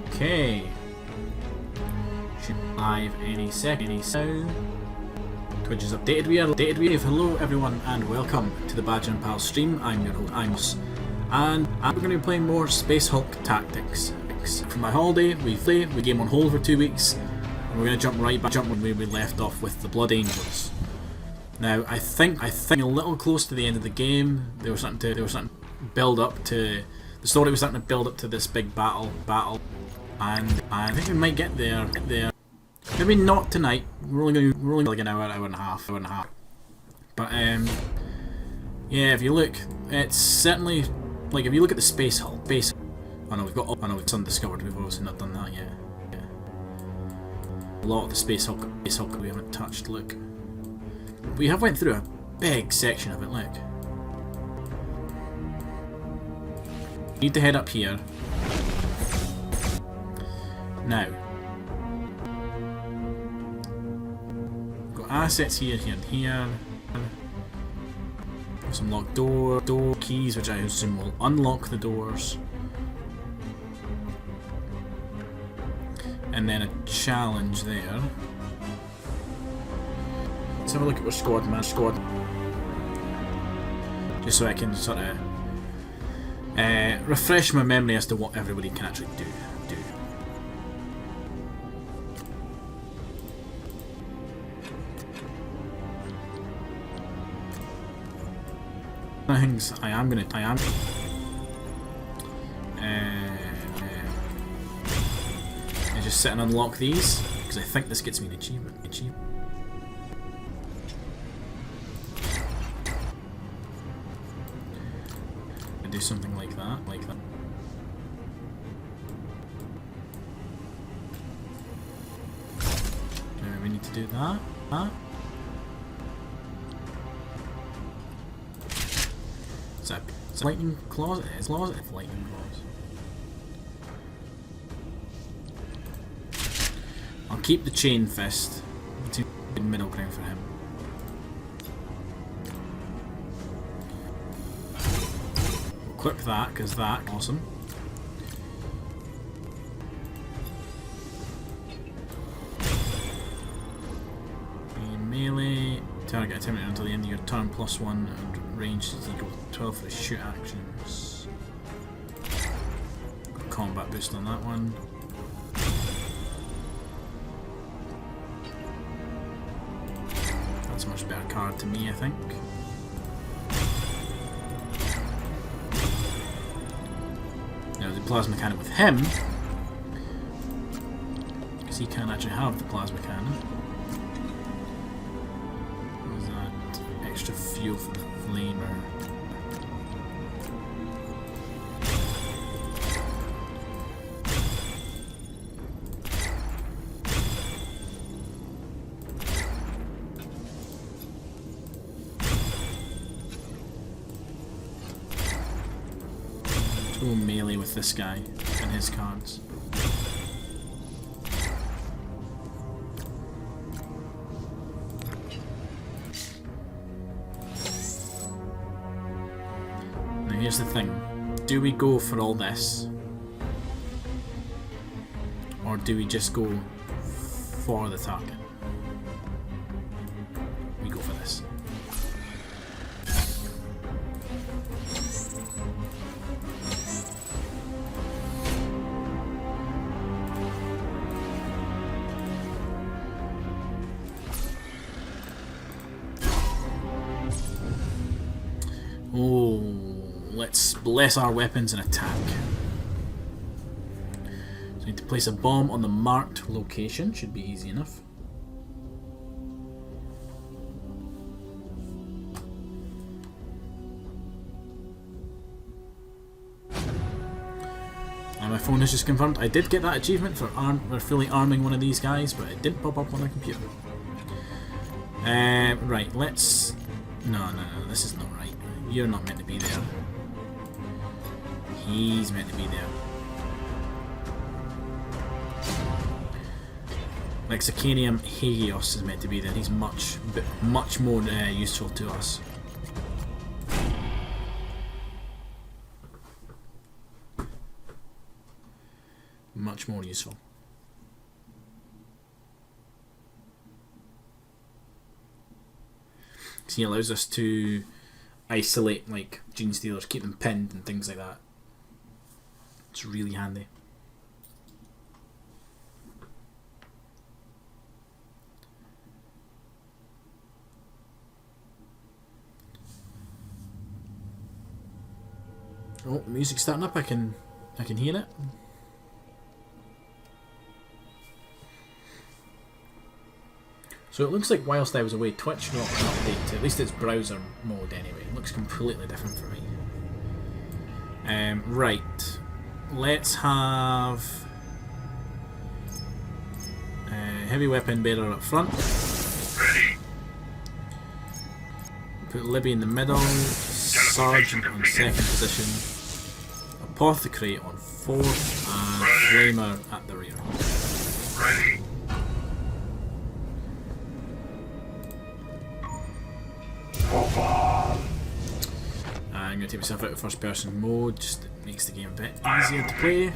Okay. Should live any second. Twitch is updated. We are updated. Hello everyone and welcome to the Badger and Pal stream. I'm your host, and we're going to be playing more Space Hulk Tactics. For my holiday, we game on hold for 2 weeks, and we're going to jump where we left off with the Blood Angels. Now I think a little close to the end of the game. There was something build up to. The story was starting to build up to this big battle, and I think we might get there. Maybe not tonight. We're only like an hour and a half. But yeah, if you look, it's certainly like if you look at the Space Hulk. Oh no, it's undiscovered. We've obviously not done that yet. Yeah. A lot of the Space Hulk we haven't touched. Look, we have went through a big section of it. Look, need to head up here now. Got assets here, and here. Some locked door keys, which I assume will unlock the doors. And then a challenge there. Let's have a look at what squad. Just so I can sort of refresh my memory as to what everybody can actually do. Things I am. I just sit and unlock these because I think this gets me an achievement. I do something like that. Do we need to do that? Huh? It's a lightning claws. It's lightning claws. I'll keep the chain fist. It's a middle ground for him. We'll equip that because that's awesome. Melee. Target attempt until the end of your turn +1 and range is equal to 12 for the shoot actions. Combat boost on that one. That's a much better card to me, I think. Now the plasma cannon with him, because he can't actually have the plasma cannon. Extra fuel for the flamer. Go melee with this guy and his cards. Here's the thing, do we go for all this, or do we just go for the target? We go for this. Oh, let's bless our weapons and attack. So we need to place a bomb on the marked location. Should be easy enough. And my phone has just confirmed I did get that achievement for fully arming one of these guys, but it didn't pop up on the computer. Right, let's... No, this is not right. You're not meant to be there. He's meant to be there. Lexicanium Hagios is meant to be there. He's much more useful to us. much more useful. So he allows us to isolate like Genestealers, keep them pinned and things like that. It's really handy. Oh, the music's starting up. I can hear it. So it looks like whilst I was away, Twitch got an update to at least its browser mode anyway. It looks completely different for me. Right, let's have heavy weapon bearer up front. Put Libby in the middle. Sergeant on second position. Apothecary on fourth, and Flamer at the rear. Ready. I'm going to take myself out of first person mode, just it makes the game a bit easier to play.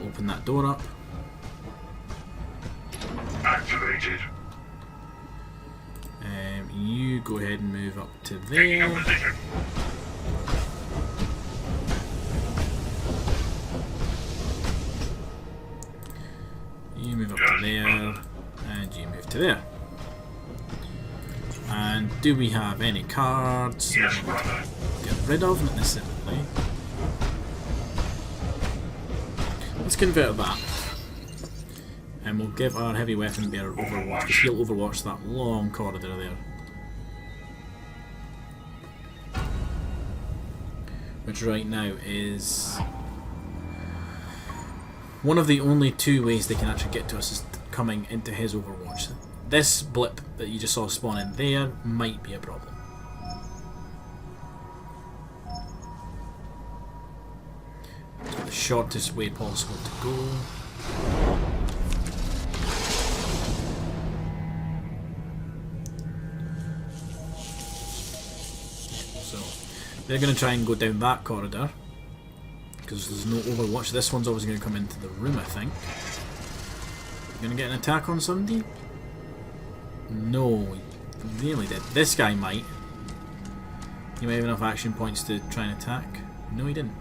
Open that door up. Activated. You go ahead and move up to there. You move up to there, and you move to there. And do we have any cards we want to get rid of? Not necessarily. Let's convert that. And we'll give our heavy weapon bearer Overwatch, because he'll overwatch that long corridor there. Which right now is one of the only two ways they can actually get to us is coming into his Overwatch. This blip that you just saw spawn in there might be a problem. It's got the shortest way possible to go. So they're going to try and go down that corridor because there's no Overwatch. This one's always going to come into the room, I think. Going to get an attack on somebody? No, he nearly did. This guy might. He might have enough action points to try and attack. No, he didn't.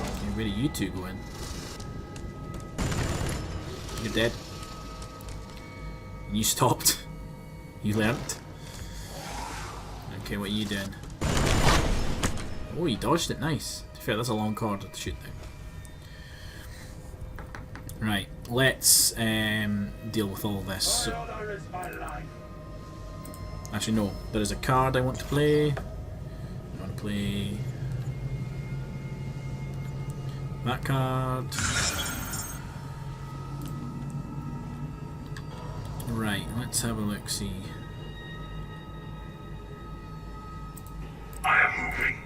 Okay, where do you two go in? You're dead. You stopped. You learnt. Okay, what are you doing? Oh, he dodged it. Nice. To be fair, that's a long corridor to shoot down. Right, let's deal with all this. So, actually, no. There is a card I want to play. I want to play that card. Right, let's have a look. See. I am moving.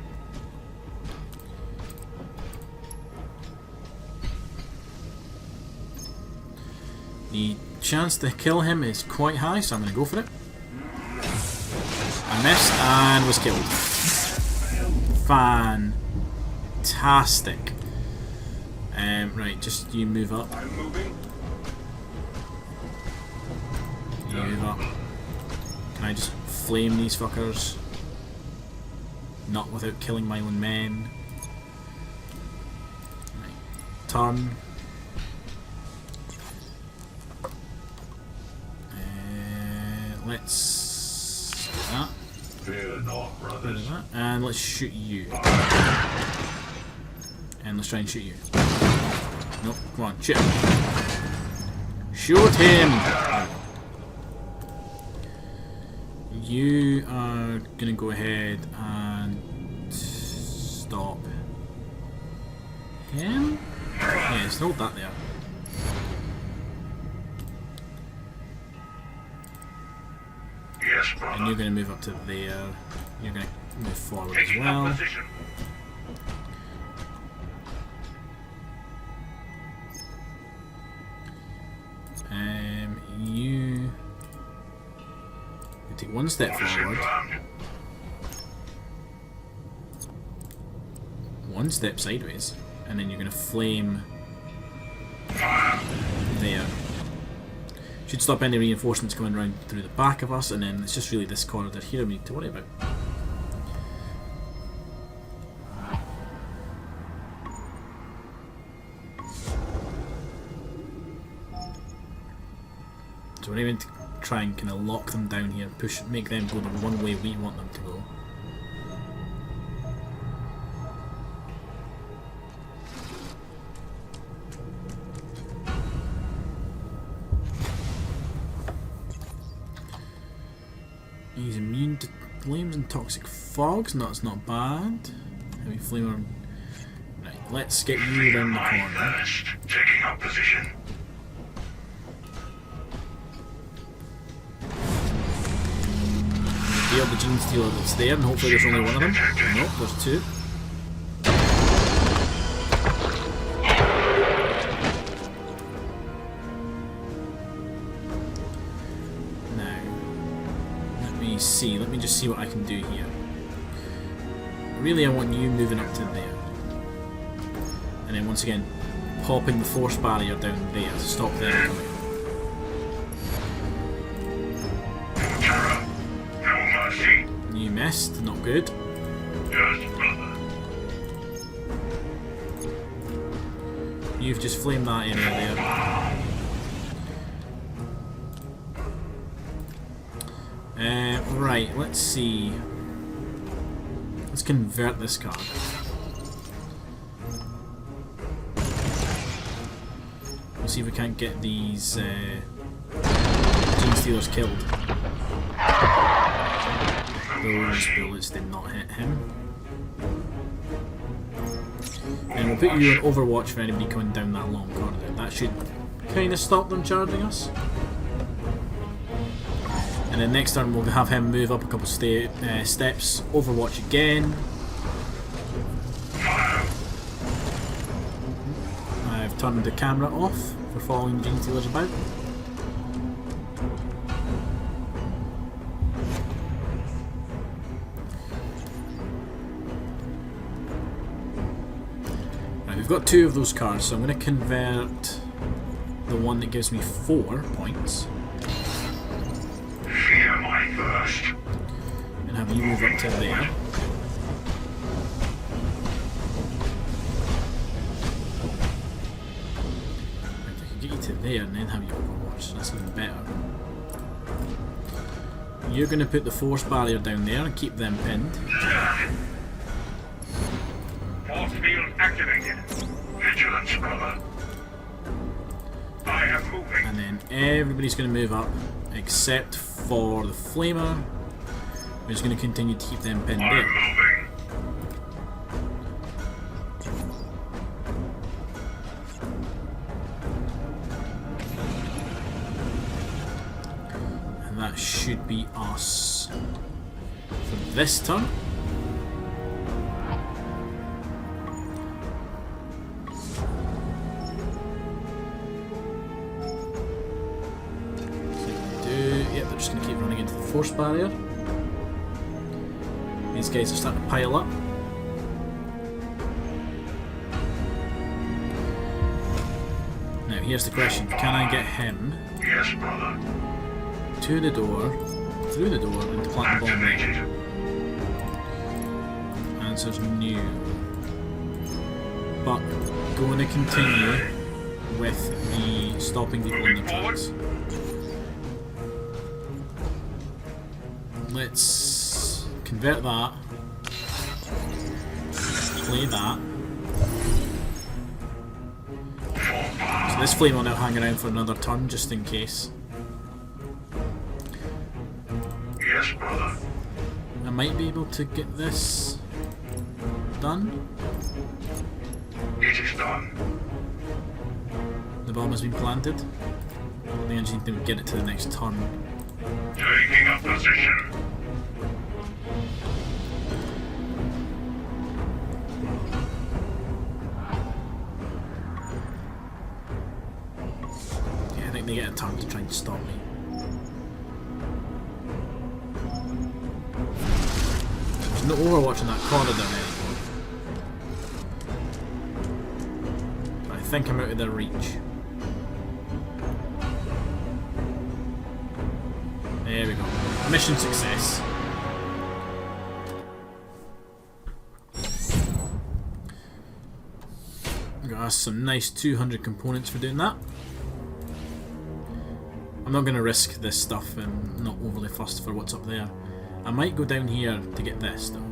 The chance to kill him is quite high, so I'm going to go for it. I missed and was killed. Fantastic. Right, just you move up. I'm moving. You move up. Can I just flame these fuckers? Not without killing my own men. Right. Turn. Let's do that. Fear not, brothers. That. And let's shoot you. And let's try and shoot you. Nope, come on, shoot him. Shoot him! You are gonna go ahead and stop him? Yes, hold that there. Yes, brother. And you're going to move up to there. You're going to move forward as Taking well. up position. one step Orders forward, confirmed. one step sideways, and then you're going to flame there. Should stop any reinforcements coming around through the back of us, and then it's just really this corridor here we need to worry about. So we're even to try and kind of lock them down here, make them go the one way we want them to go. He's immune to flames and toxic fogs. No, that's not bad. Heavy flamer. Right, let's get you around the corner. First, taking up position. Deal the Genestealer that's there, and hopefully there's only one of them. Nope, there's two. See, let me just see what I can do here. Really, I want you moving up to there, and then once again popping the force barrier down there to stop them coming. Terror. No mercy. You missed, not good. Yes, brother. You've just flamed that area there. Right, let's see. Let's convert this card. We'll see if we can't get these Genestealers killed. Those bullets did not hit him. And we'll put you on Overwatch for anybody coming down that long corridor. That should kind of stop them charging us. And then next turn we'll have him move up a couple steps, Overwatch again. I've turned the camera off for following Genestealers about. Right, we've got two of those cards, so I'm going to convert the one that gives me 4 points. Fear my thirst. And have you move up to there. If I could get you to there and then have you overwatch, that's even better. You're going to put the force barrier down there and keep them pinned. Force field activated. Vigilance, brother. I am moving. And then everybody's going to move up except for the flamer. We're just going to continue to keep them pinned I'm there. moving. And that should be us for this turn. Yep, they're just going to keep running into the force barrier. These guys are starting to pile up. Now here's the question, can I get him Yes, brother. to the door, through the door, and to plant the bomb there? Activated. Answer's no. But going to continue with the stopping people in the tracks. Let's convert that, play that. So this flame will now hang around for another turn just in case. Yes, brother. I might be able to get this done. It is done. The bomb has been planted. I think I just need to get it to the next turn. Taking up position. Yeah, I think they get a turn to try and stop me. no Overwatch in that corridor anymore. But I think I'm out of their reach. There we go. Mission success. Got us some nice 200 components for doing that. I'm not going to risk this stuff and not overly fussed for what's up there. I might go down here to get this though.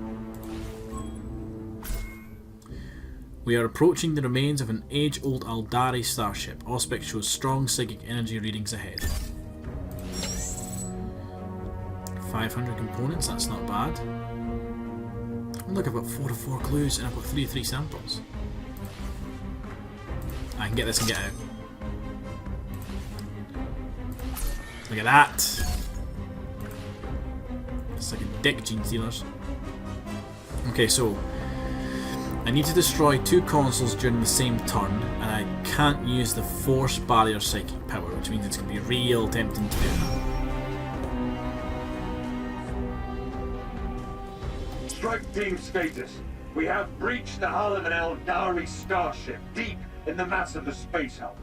We are approaching the remains of an age-old Aldari starship. Auspex shows strong psychic energy readings ahead. 500 components, that's not bad. Oh, look, I've got 4 of 4 clues and I've got 3 of 3 samples. I can get this and get out. Look at that! It's like a dick, Genestealers. Okay, so I need to destroy 2 consoles during the same turn, and I can't use the Force Barrier Psychic Power, which means it's going to be real tempting to do that. Strike team status. We have breached the hull of an Eldari starship deep in the mass of the space hulk.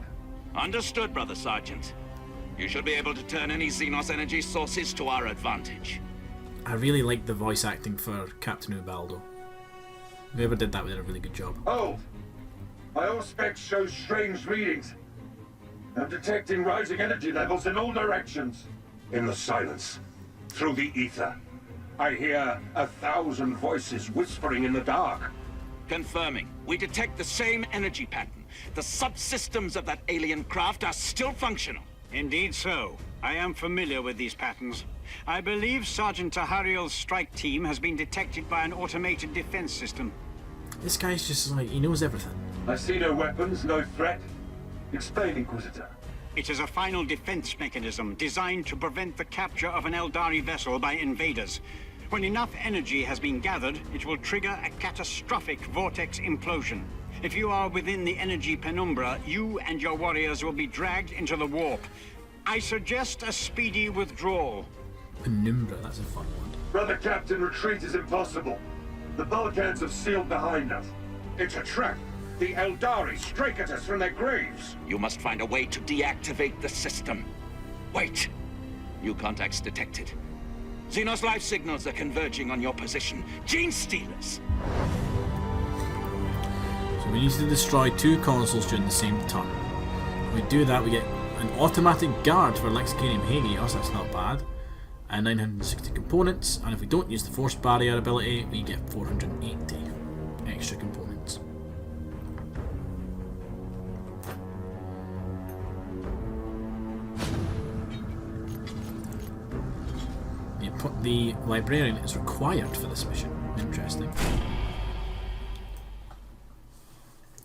Understood, Brother Sergeant. You should be able to turn any Xenos energy sources to our advantage. I really like the voice acting for Captain Ubaldo. Whoever did that did a really good job. Oh! My Auspex shows strange readings. I'm detecting rising energy levels in all directions. In the silence, through the ether, I hear 1,000 voices whispering in the dark. Confirming. We detect the same energy pattern. The subsystems of that alien craft are still functional. Indeed so. I am familiar with these patterns. I believe Sergeant Tahariel's strike team has been detected by an automated defense system. This guy's just like, he knows everything. I see no weapons, no threat. Explain, Inquisitor. It is a final defense mechanism designed to prevent the capture of an Eldari vessel by invaders. When enough energy has been gathered, it will trigger a catastrophic vortex implosion. If you are within the energy penumbra, you and your warriors will be dragged into the warp. I suggest a speedy withdrawal. Penumbra, that's a fun one. Brother Captain, retreat is impossible. The Balkans have sealed behind us. It's a trap. The Eldari strike at us from their graves. You must find a way to deactivate the system. Wait. New contacts detected. Xenos life signals are converging on your position. Genestealers! So we need to destroy 2 consoles during the same turn. If we do that, we get an automatic guard for Lexicarium Hagios, that's not bad. And 960 components, and if we don't use the Force Barrier ability, we get 480 extra components. The librarian is required for this mission. Interesting.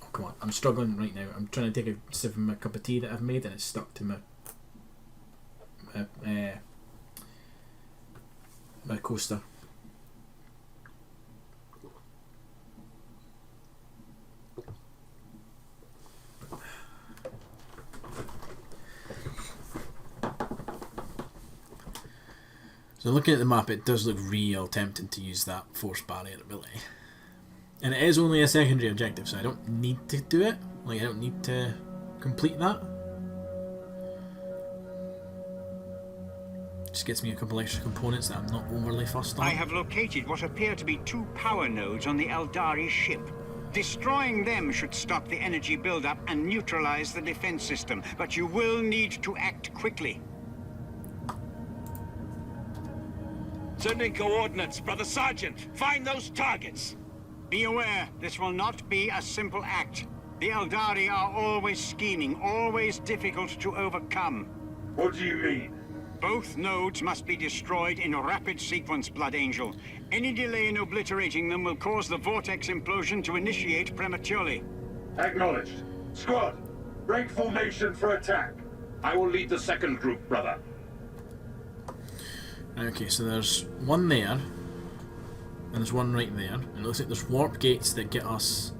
Oh, come on. I'm struggling right now. I'm trying to take a sip of my cup of tea that I've made and it's stuck to my coaster. So looking at the map, it does look real tempting to use that Force Barrier ability. And it is only a secondary objective, so I don't need to do it. Like, I don't need to complete that. Just gets me a couple extra components that I'm not overly fussed on. I have located what appear to be 2 power nodes on the Eldari ship. Destroying them should stop the energy buildup and neutralize the defense system, but you will need to act quickly. Sending coordinates, Brother Sergeant. Find those targets. Be aware, this will not be a simple act. The Eldari are always scheming, always difficult to overcome. What do you mean? Both nodes must be destroyed in rapid sequence, Blood Angel. Any delay in obliterating them will cause the vortex implosion to initiate prematurely. Acknowledged. Squad, break formation for attack. I will lead the second group, brother. Okay, so there's one there, and there's one right there, and it looks like there's warp gates that get us...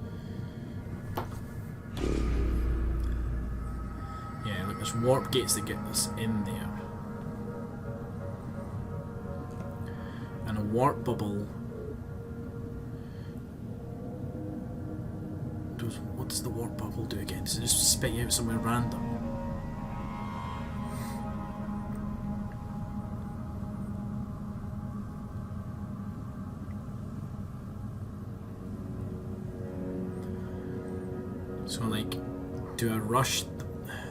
Yeah, look, there's warp gates that get us in there. And a warp bubble What does the warp bubble do again? Does it just spit you out somewhere random? So like, do I rush?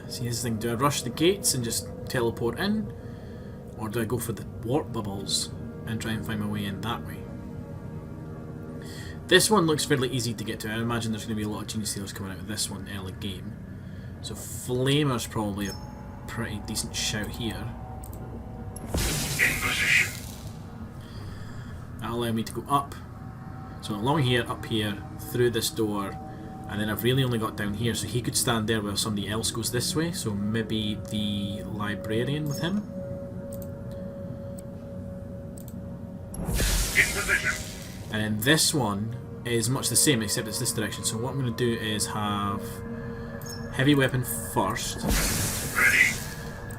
See this thing, do I rush the gates and just teleport in? Or do I go for the warp bubbles and try and find my way in that way? This one looks fairly easy to get to. I imagine there's going to be a lot of Genestealers coming out of this one early game. So Flamer's probably a pretty decent shout here. In position. That'll allow me to go up. So along here, up here, through this door, and then I've really only got down here, so he could stand there while somebody else goes this way. So maybe the librarian with him. In position. And then this one is much the same, except it's this direction. So what I'm going to do is have heavy weapon first. Ready.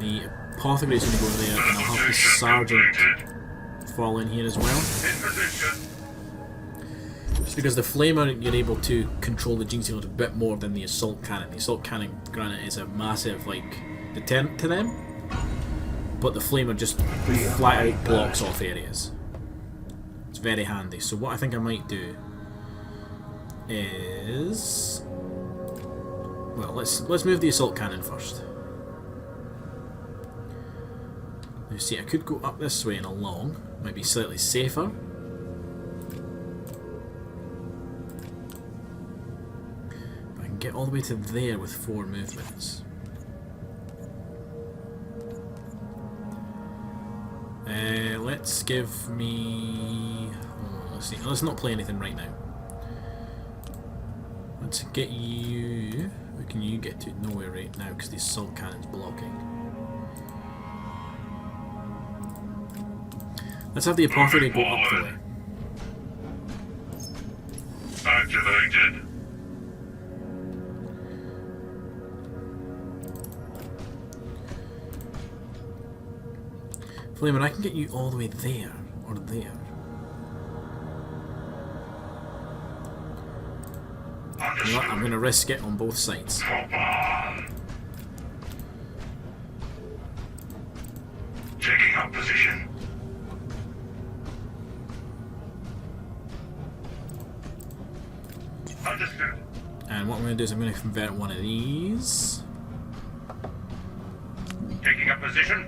The apothecary's going to go there, and I'll have the sergeant fall in here as well. In position. Just because the flamer, you're able to control the Genestealers a bit more than the assault cannon. The assault cannon, granted, is a massive deterrent to them, but the flamer just flat out blocks off areas. It's very handy. So what I think I might do is, well, let's move the assault cannon first. You see, I could go up this way and along. Might be slightly safer. But I can get all the way to there with 4 movements. Let's give me... Oh, let's see. Let's not play anything right now. Let's get you... Where can you get to? Nowhere right now because the assault cannon's blocking. Let's have the apothecary go up the way. Activated. Flamer, I can get you all the way there, or there. You know what? I'm going to risk it on both sides. Taking up position. Understood. And what I'm going to do is I'm going to convert one of these. Taking up position.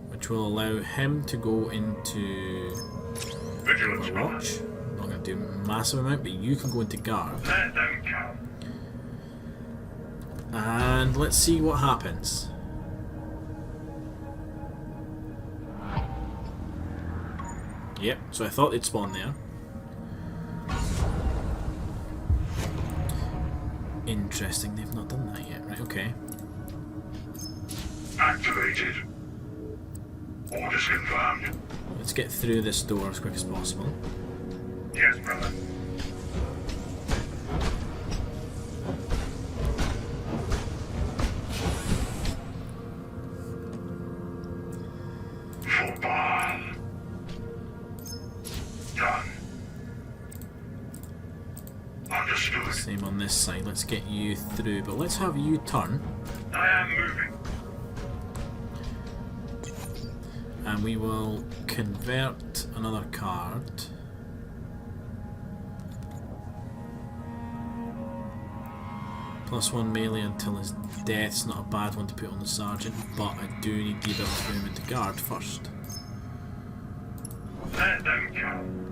Which will allow him to go into Vigilance. watch. I'm not going to do a massive amount, but you can go into guard. Let them come. And let's see what happens. Yep, so I thought they'd spawn there. Interesting, they've not done that yet. Right, okay. Activated. Orders confirmed. Let's get through this door as quick as possible. Yes, brother. Football. Done. Understood. Same on this side. Let's get you through, but let's have you turn. I am moving. And we will convert another card. +1 melee until his death's not a bad one to put on the sergeant, but I do need the ability to move him into guard first. Let them come.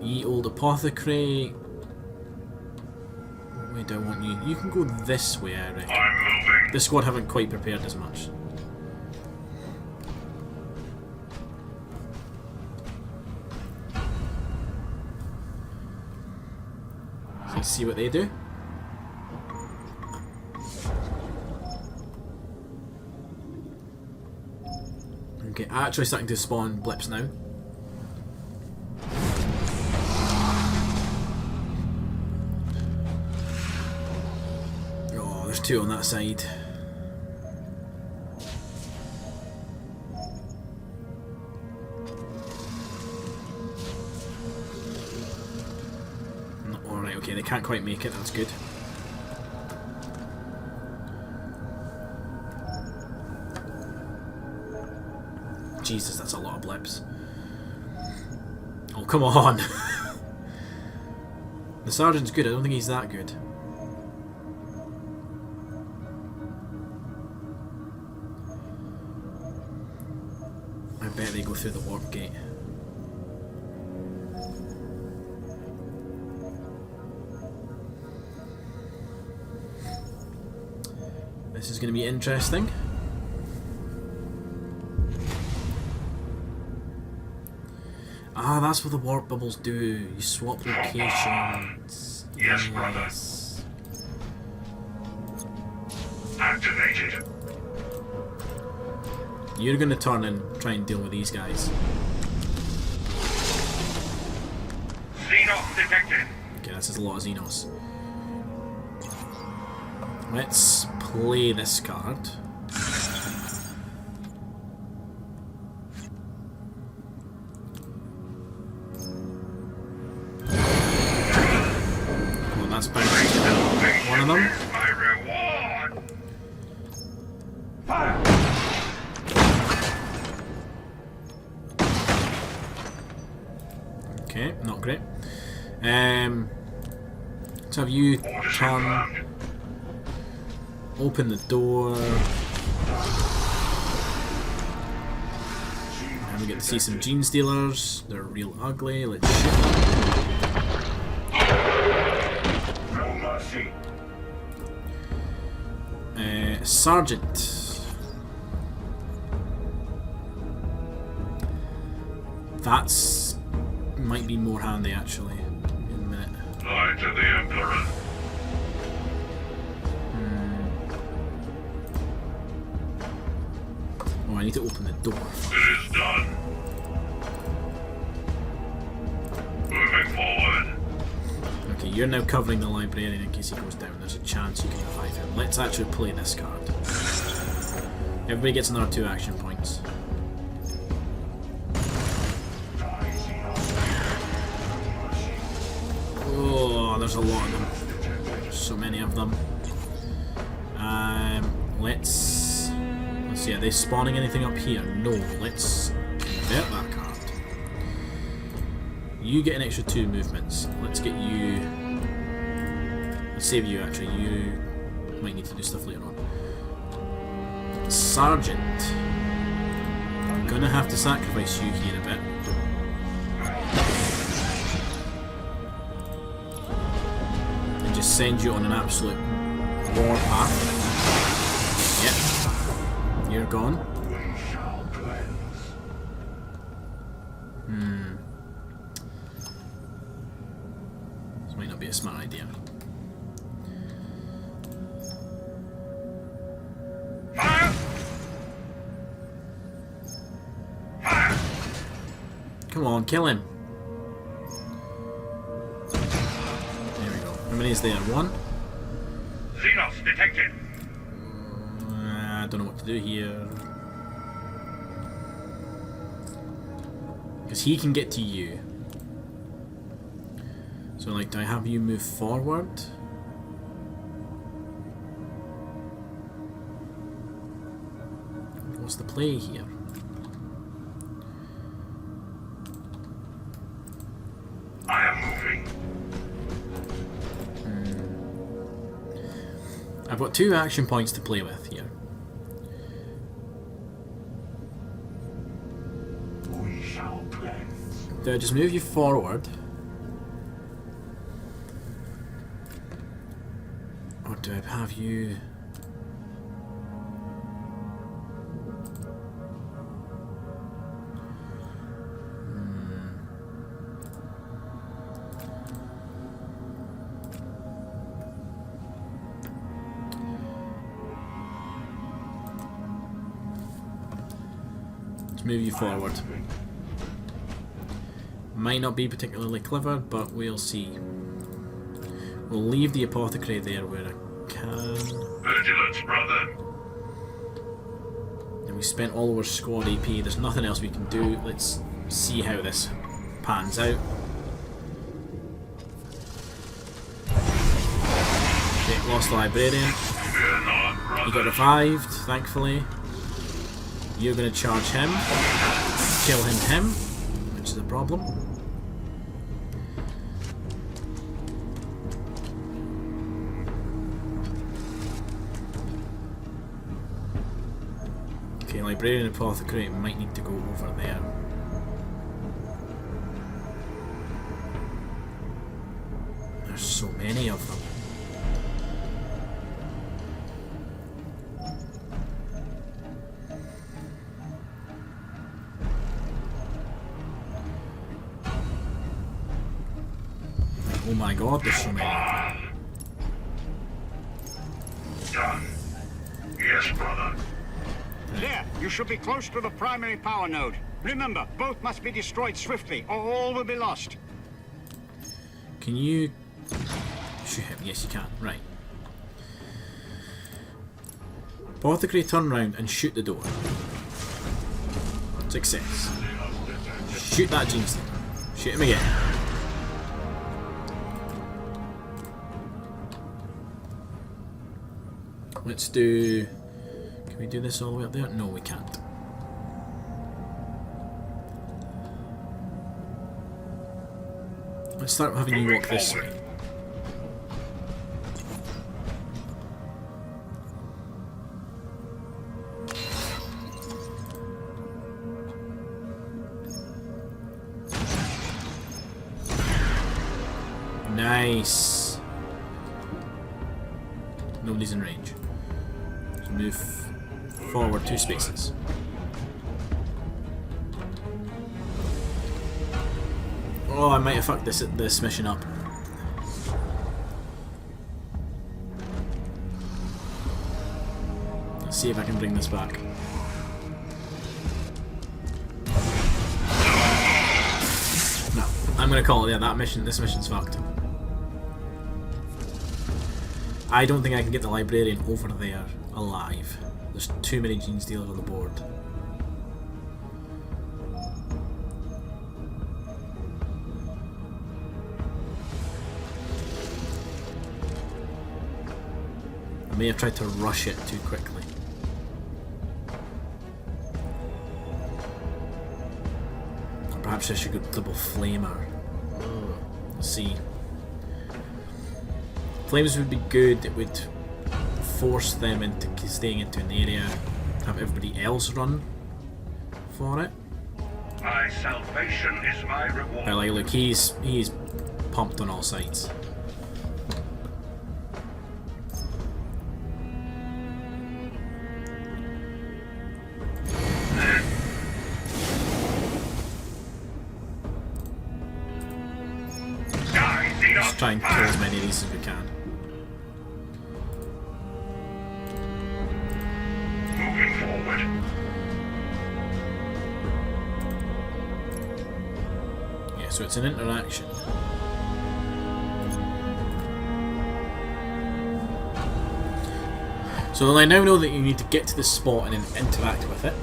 Ye old apothecary. What way do I want you? You can go this way, I reckon. I'm moving. The squad haven't quite prepared as much. So let's see what they do. Okay, actually starting to spawn blips now. Oh, there's 2 on that side. okay, they can't quite make it, that's good. Jesus, that's a lot of blips. Oh, come on! The sergeant's good, I don't think he's that good. I bet they go through the warp gate. This is going to be interesting. Ah, that's what the warp bubbles do. You swap locations. Yes, brother. Activated. You're going to turn and try and deal with these guys. Xenos detected. Okay, this is a lot of Xenos. Let's play this card. Well, that's bound to be one of them. Here's my reward. Fire! Okay, not great. So have you Orders turn, confirmed. open the door, and we get to see some Genestealers. They're real ugly. Let's shoot No mercy. them. Sergeant. That's might be more handy actually. In a minute. Lie to the Emperor. Oh, I need to open the door. It is done. Moving forward. Okay, you're now covering the librarian in case he goes down. There's a chance you can revive him. Let's actually play this card. Everybody gets another 2 action points. Oh, there's a lot of them. There's so many of them. Let's see, are they spawning anything up here? No. Let's convert that card. You get an extra 2 movements. Let's get you. Let's save you actually. You might need to do stuff later on. Sergeant. I'm gonna have to sacrifice you here a bit. And just send you on an absolute war path. Yep. You're gone. This might not be a smart idea. Fire! Fire! Come on, kill him. There we go. How many is there? 1? Xenos detected. I don't know what to do here. Because he can get to you. So, like, do I have you move forward? What's the play here? I am moving. I've got 2 action points to play with here. We shall cleanse. Do I just move you forward? Or do I have you... Let's move you forward. Might not be particularly clever, but we'll see. We'll leave the apothecary there where I can. Vigilance, brother. And we spent all our squad AP. There's nothing else we can do. Let's see how this pans out. Lost the librarian. He got revived, thankfully. You're going to charge him. Kill him, which is a problem. Okay, librarian and apothecary might need to go over there. There's so many of them. Oh my god, there's so many of them. Done. Yes, brother. There, you should be close to the primary power node. Remember, both must be destroyed swiftly, or all will be lost. Can you shoot him? Yes, you can. Right. Apothecary, turn round and shoot the door. Success. Shoot that Genestealer. Shoot him again. Let's do... Can we do this all the way up there? No, we can't. Let's start having you walk this way. Nice. Nobody's in range. So move forward 2 spaces. Oh, I might have fucked this mission up. Let's see if I can bring this back. No, I'm gonna call it. Yeah, this mission's fucked. I don't think I can get the librarian over there alive. There's too many Genestealers on the board. I may have tried to rush it too quickly. Or perhaps I should go double flamer. Let's see. Flames would be good. It would force them into staying into an area. Have everybody else run for it. My salvation is my reward. But like, look, he's pumped on all sides. Let's try and kill as many of these as we can. Moving forward. Yeah, so it's an interaction. So I now know that you need to get to this spot and then interact with it.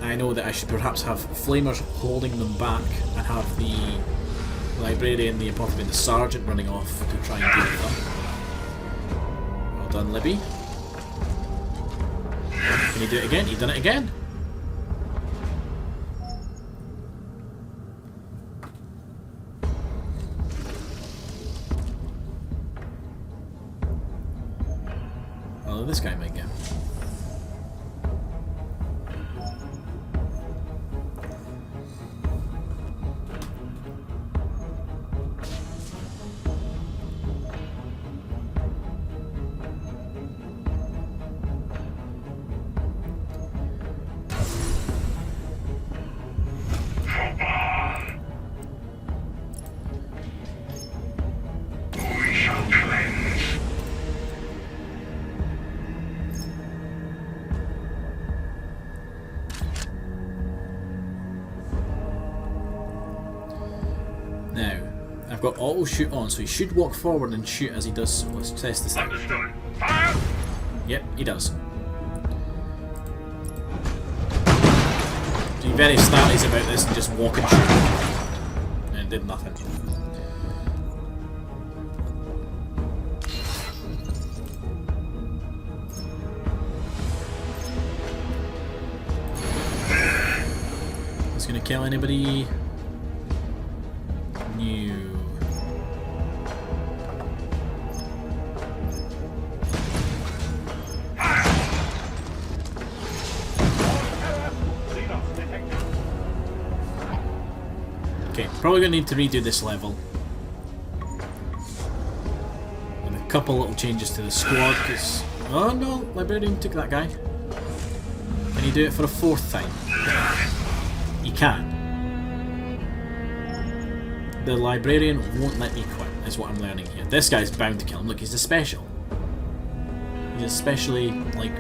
I know that I should perhaps have flamers holding them back and have the librarian, the apothecary, and the sergeant running off to try and deal with them. Well done, Libby. Can you do it again? You've done it again. Although this guy might get. We shall cleanse. Now, I've got auto shoot on, so he should walk forward and shoot as he does so. Let's test this out. Understood. Fire! Yep, he does. Be very starties about this and just walk and shoot. And it did nothing. gonna kill anybody new. Okay, probably gonna need to redo this level. And a couple little changes to the squad, because... Oh no, Librarian took that guy. Can you do it for a fourth time? You can. The Librarian won't let me quit, is what I'm learning here. This guy's bound to kill him. Look, he's a special. He's a specially, like,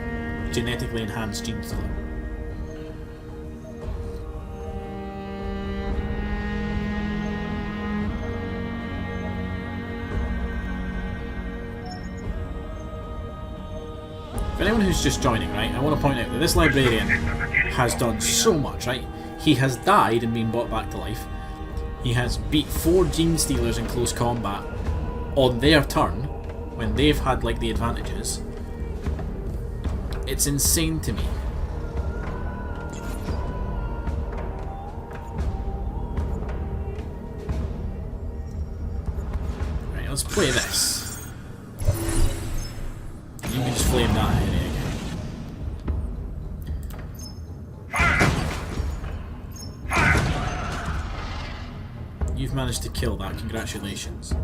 genetically enhanced Genestealer. For anyone who's just joining, right, I want to point out that this Librarian has done so much, right? He has died and been brought back to life. He has beat 4 Genestealers in close combat on their turn, when they've had, like, the advantages. It's insane to me. Right, let's play this. You can just flame that in again. You've managed to kill that, congratulations.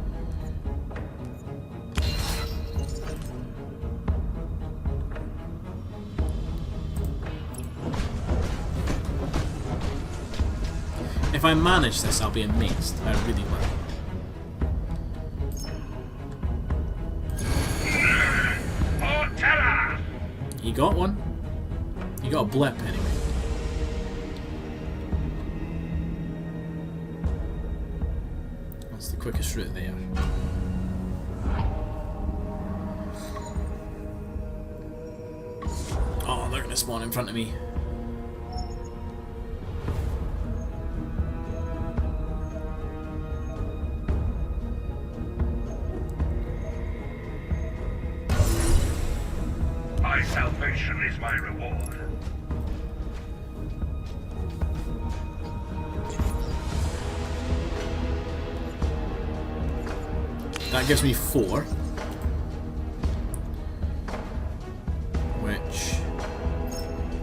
If I manage this, I'll be amazed. I really will. He got one. He got a blip anyway. That's the quickest route there. Oh, they're gonna spawn in front of me. My salvation is my reward. That gives me 4. Which...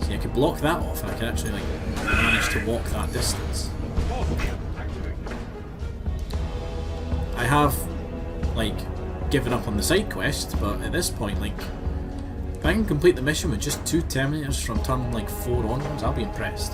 See, I could block that off and I could actually, like, manage to walk that distance. I have, like, given up on the side quest, but at this point, like, if I can complete the mission with just 2 Terminators from turn, like, 4 onwards, I'll be impressed.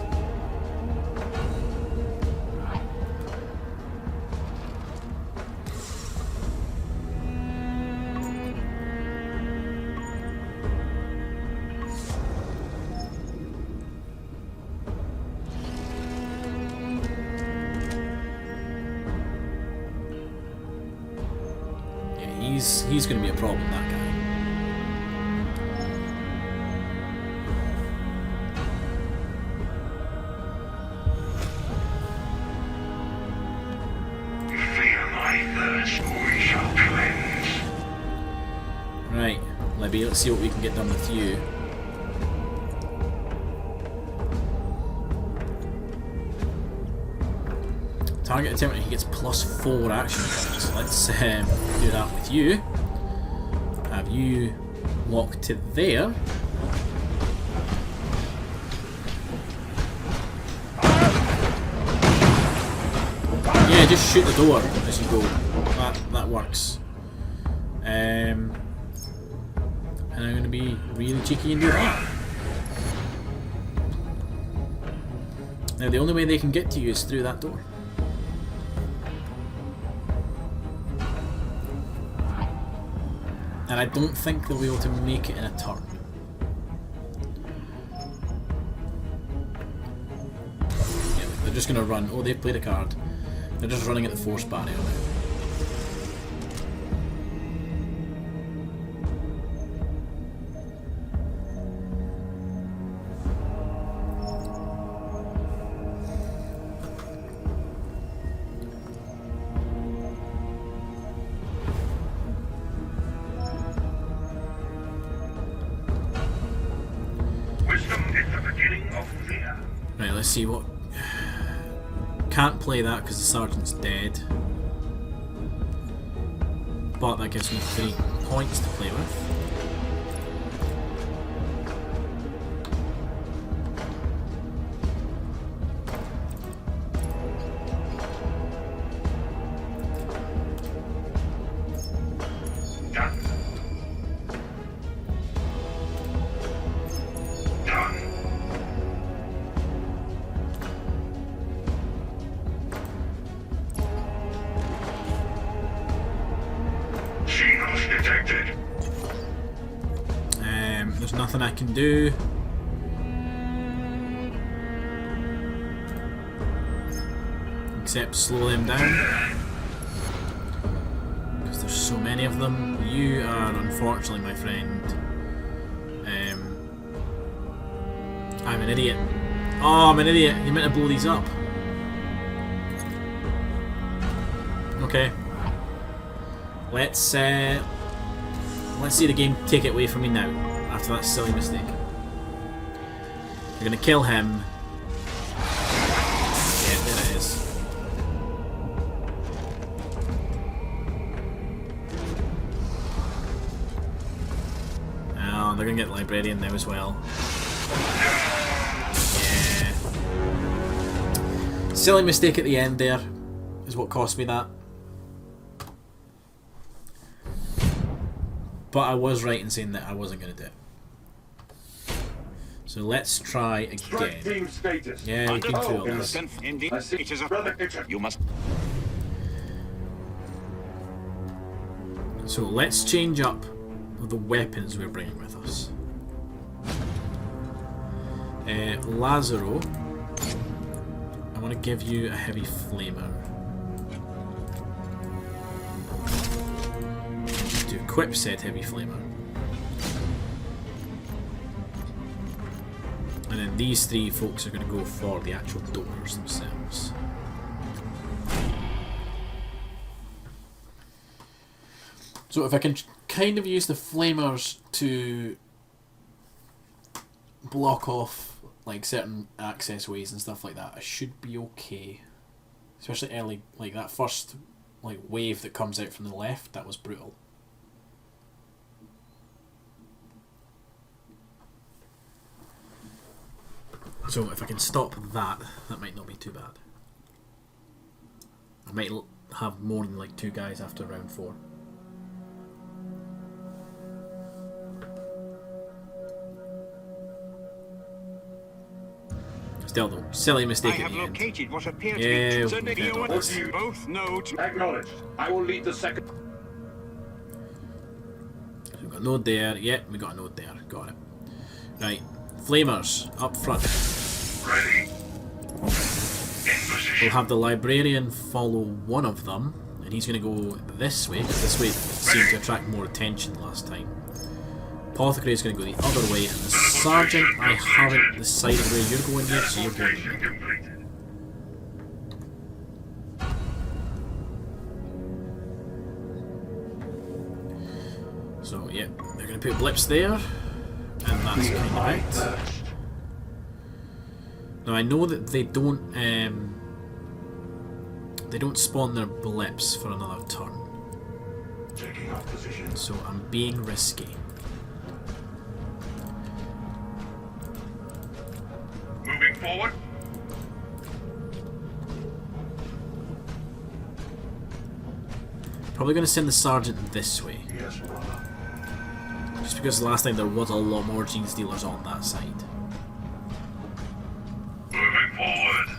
He's going to be a problem, that guy. Feel my thirst, we shall cleanse. Right, Libby, let's see what we can get done with you. Target attempt, he gets +4 action points. Let's do that with you. Have you walk to there. Yeah, just shoot the door as you go. That works. And I'm going to be really cheeky and do that. Now the only way they can get to you is through that door. And I don't think they'll be able to make it in a turn. Yeah, they're just going to run. Oh, they've played a card. They're just running at the force barrier now. Wisdom is the beginning of fear. Right, let's see what Can't play that because the sergeant's dead. But that gives me 3 points to play with. Detected. There's nothing I can do. Except slow them down. Because there's so many of them. You are, unfortunately, my friend. I'm an idiot. Oh, I'm an idiot. You meant to blow these up. Okay. Let's see the game take it away from me now, after that silly mistake. We're gonna kill him. Yeah, there it is. Oh, they're gonna get Librarian now as well. Yeah. Silly mistake at the end there is what cost me that. But I was right in saying that I wasn't going to do it. So let's try Strike again. team status. Yeah, we've been through all this. Indeed, I see. it is a... Brother Kitchen. You must... So let's change up the weapons we're bringing with us. Lazaro, I want to give you a heavy flamer. To equip said heavy flamer. And then these 3 folks are going to go for the actual doors themselves. So if I can kind of use the flamers to block off like certain access ways and stuff like that, I should be okay. Especially early, like that first like wave that comes out from the left, that was brutal. So if I can stop that, that might not be too bad. I might have more than like 2 guys after round 4. Still though, silly I mistake at have the end. located what appear to Yeah, be... we'll get all this. Both nodes... Acknowledged. I will lead the second. We've got a node there. Yep, we got a node there. Got it. Right, flamers up front. Ready. In position. We'll have the librarian follow one of them, and he's going to go this way, because this way seemed to attract more attention last time. Apothecary is going to go the other way, and the sergeant, I haven't decided where you're going yet, so you're going Rotation there. completed. So, yeah, they're going to put blips there, and that's kind of it. Now, I know that they don't spawn their blips for another turn, Taking up position. so I'm being risky. Moving forward. Probably going to send the sergeant this way, Yes, brother. just because last time there was a lot more Genestealers on that side. Moving forward.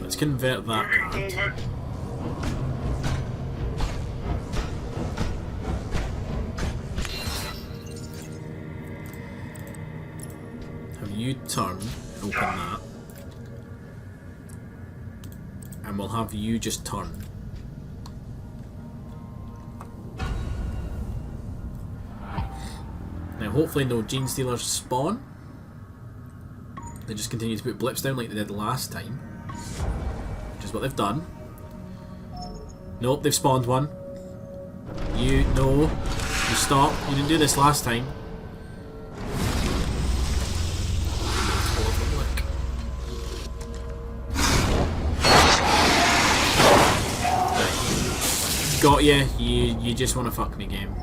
Let's convert that Moving card. forward. Have you turn and open that, and we'll have you just turn. Now hopefully no Genestealers spawn. They just continue to put blips down like they did last time, which is what they've done. Nope, they've spawned one. You stop. You didn't do this last time. got you. You just want to fuck me, game.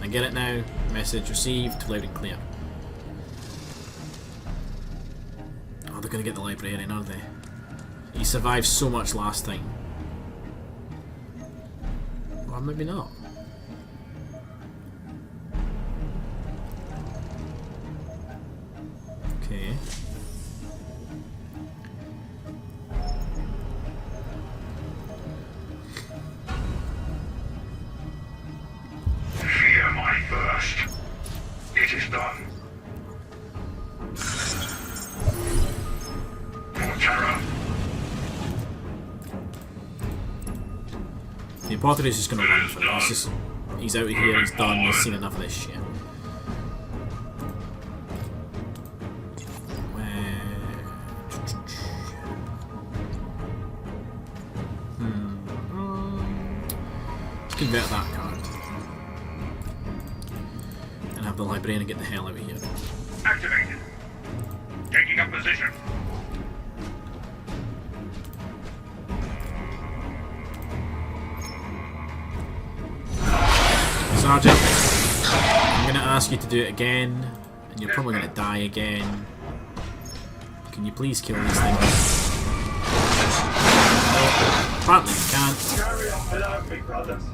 I get it now. Message received, loud and clear. Oh, they're gonna get the librarian, are they? He survived so much last time. Or maybe not. Okay. Fear my thirst. It is done. For terror. The Potter is just gonna run for it. He's out of here, he's done, he's seen enough of this shit. Let's convert that card. And have the librarian get the hell out of here. Activated. Taking up position. Sergeant, I'm going to ask you to do it again, and you're probably going to die again. Can you please kill these things? Apparently you can't. Carry on without me, brothers.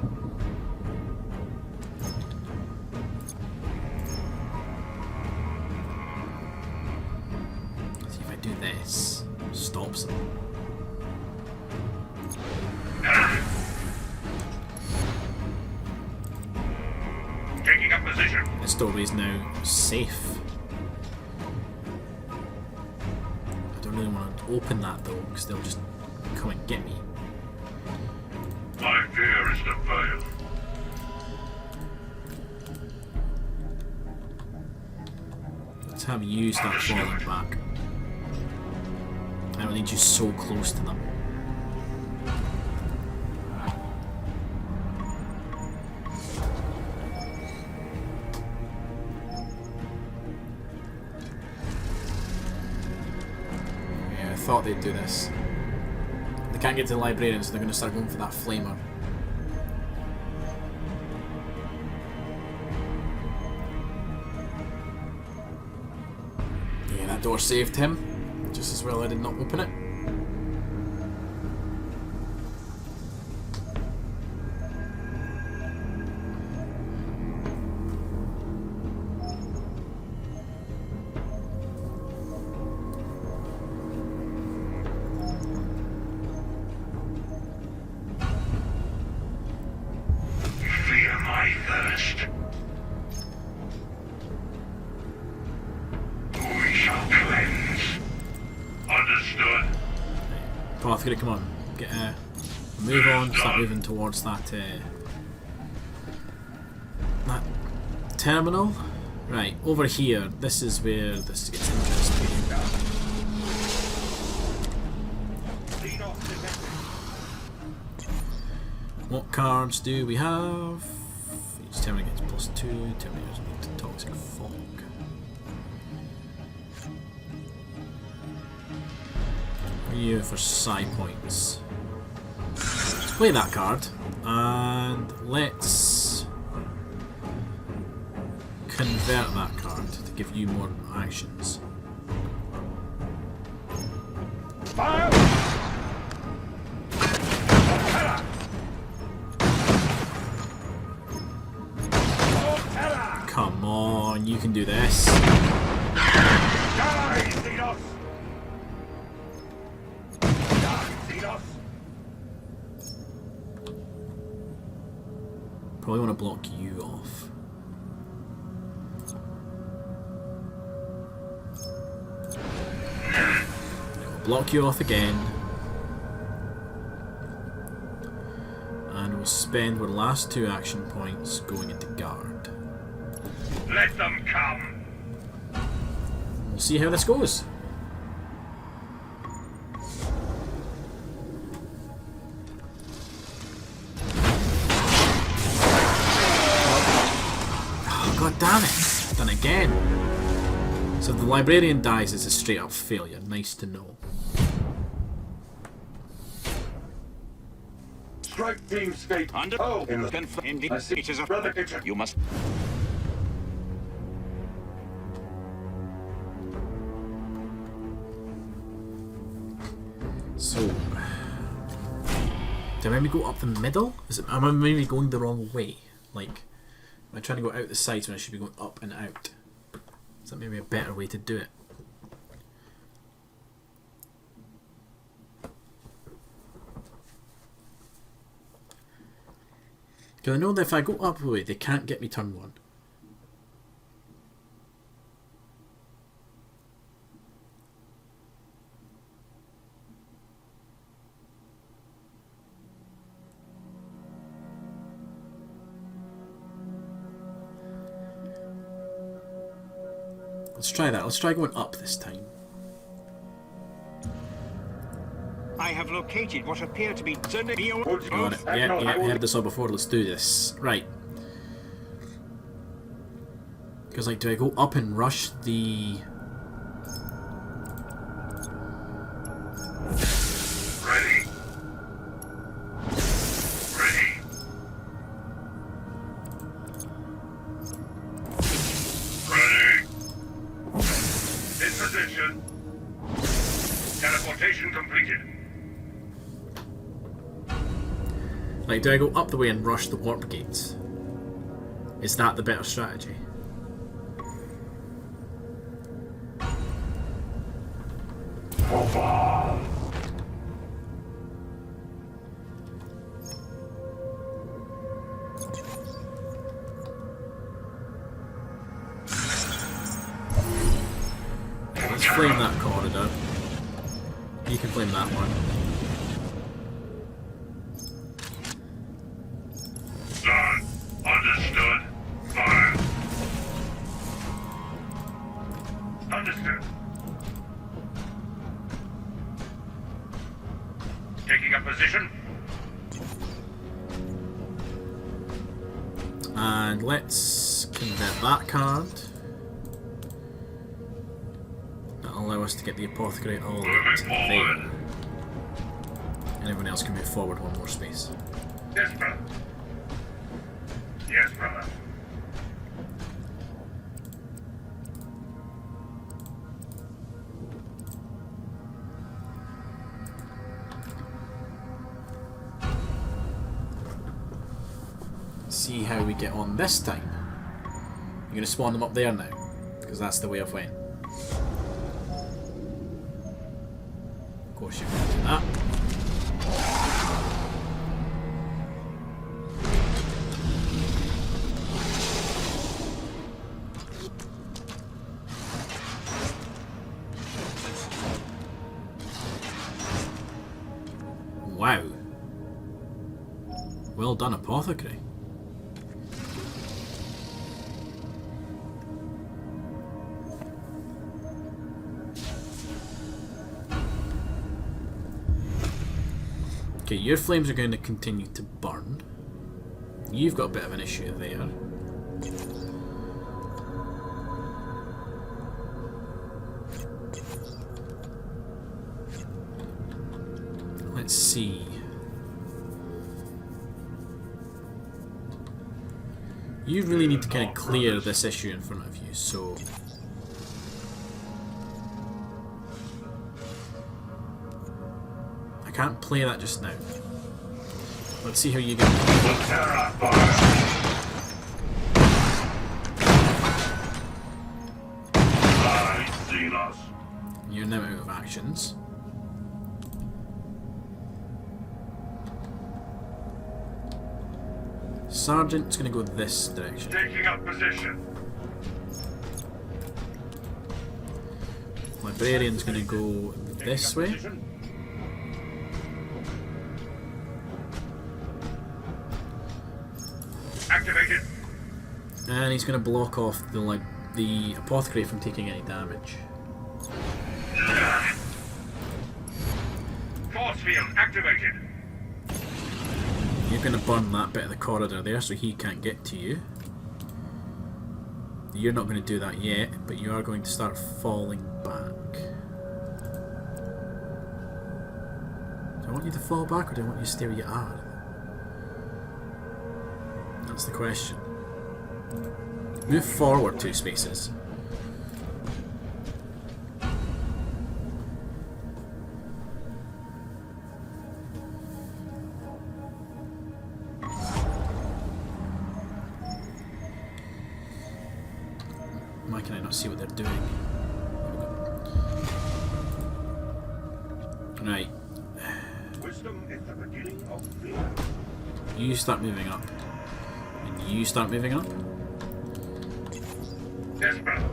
See if I do this. Stops them. Taking up position. This doorway is now safe. I don't really want to open that though, because they'll just come and get me. My fear is to fail. Let's have you start falling back. I don't need you so close to them. Yeah, I thought they'd do this. They can't get to the librarian, so they're going to start going for that flamer. Yeah, that door saved him. Just as well I did not open it. Fear my thirst. We shall cleanse. Understood. Path, get it, come on. Get move on, start moving towards that that terminal. Right, over here, this is where this gets interesting. What cards do we have? Each Terminator gets +2, Terminators need to Toxic Fog. What are you for psi points? Let's play that card, and let's convert that card to give you more actions. Fire! Come on, you can do this. Die, Xenos! Die, Xenos! Probably want to block you off. We'll block you off again. And we'll spend our last 2 action points going into guard. Let them come. We'll see how this goes. Oh, God damn it! Done again. So if the librarian dies, it's a straight up failure. Nice to know. strike team state. Under. Oh, in the... Indeed, I see. it is a... Brother kitchen. You must. So, do I maybe go up the middle? Am I maybe going the wrong way? Like, am I trying to go out the sides when I should be going up and out? Is that maybe a better way to do it? Because I know that if I go up the way, they can't get me turn one. Let's try that. Let's try going up this time. I have located what appear to be... Got it. Yeah, I heard this all before. Let's do this. Right. Because, like, do I go up and rush the... Ready. Ready. Ready. In position. Teleportation completed. Like, do I go up the way and rush the warp gates? Is that the better strategy? Let's flame that corridor. You can flame that one. Done. Understood. Fine. Understood. Taking a position. And let's convert that card. That'll allow us to get the apothecary all the way Moving to forward. there. And everyone else can move forward one more space. Yes, brother. Yes, brother. See how we get on this time. You're going to spawn them up there now, because that's the way I've went. Of course you're going to do that. Wow. Well done, Apothecary. Okay, your flames are going to continue to burn. You've got a bit of an issue there. Let's see. You really need to kind of clear this issue in front of you, so... I can't play that just now. Let's see how you get. You're now out of actions. Sergeant's going to go this direction. Taking up position. Librarian's going to go this way. Activated. And he's going to block off the apothecary from taking any damage. Force field activated. You're going to burn that bit of the corridor there so he can't get to you. You're not going to do that yet, but you are going to start falling back. Do I want you to fall back or do I want you to stay where you are? That's the question. Move forward 2 spaces. Why can I not see what they're doing? Right. Wisdom is the beginning of fear. You start moving up. And you start moving up. Yes, brother.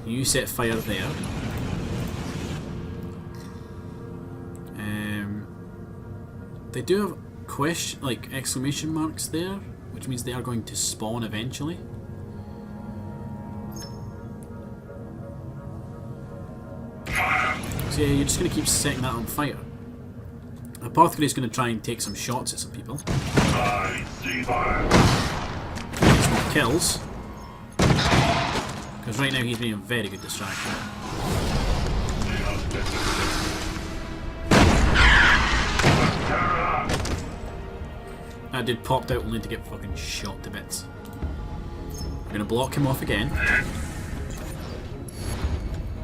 You set fire there. They do have question, like exclamation marks there, which means they are going to spawn eventually. So yeah, you're just going to keep setting that on fire. Apothecary is going to try and take some shots at some people. I see fire. Get some kills. Because right now he's being a very good distraction. That dude popped out only to get fucking shot to bits. We're going to block him off again.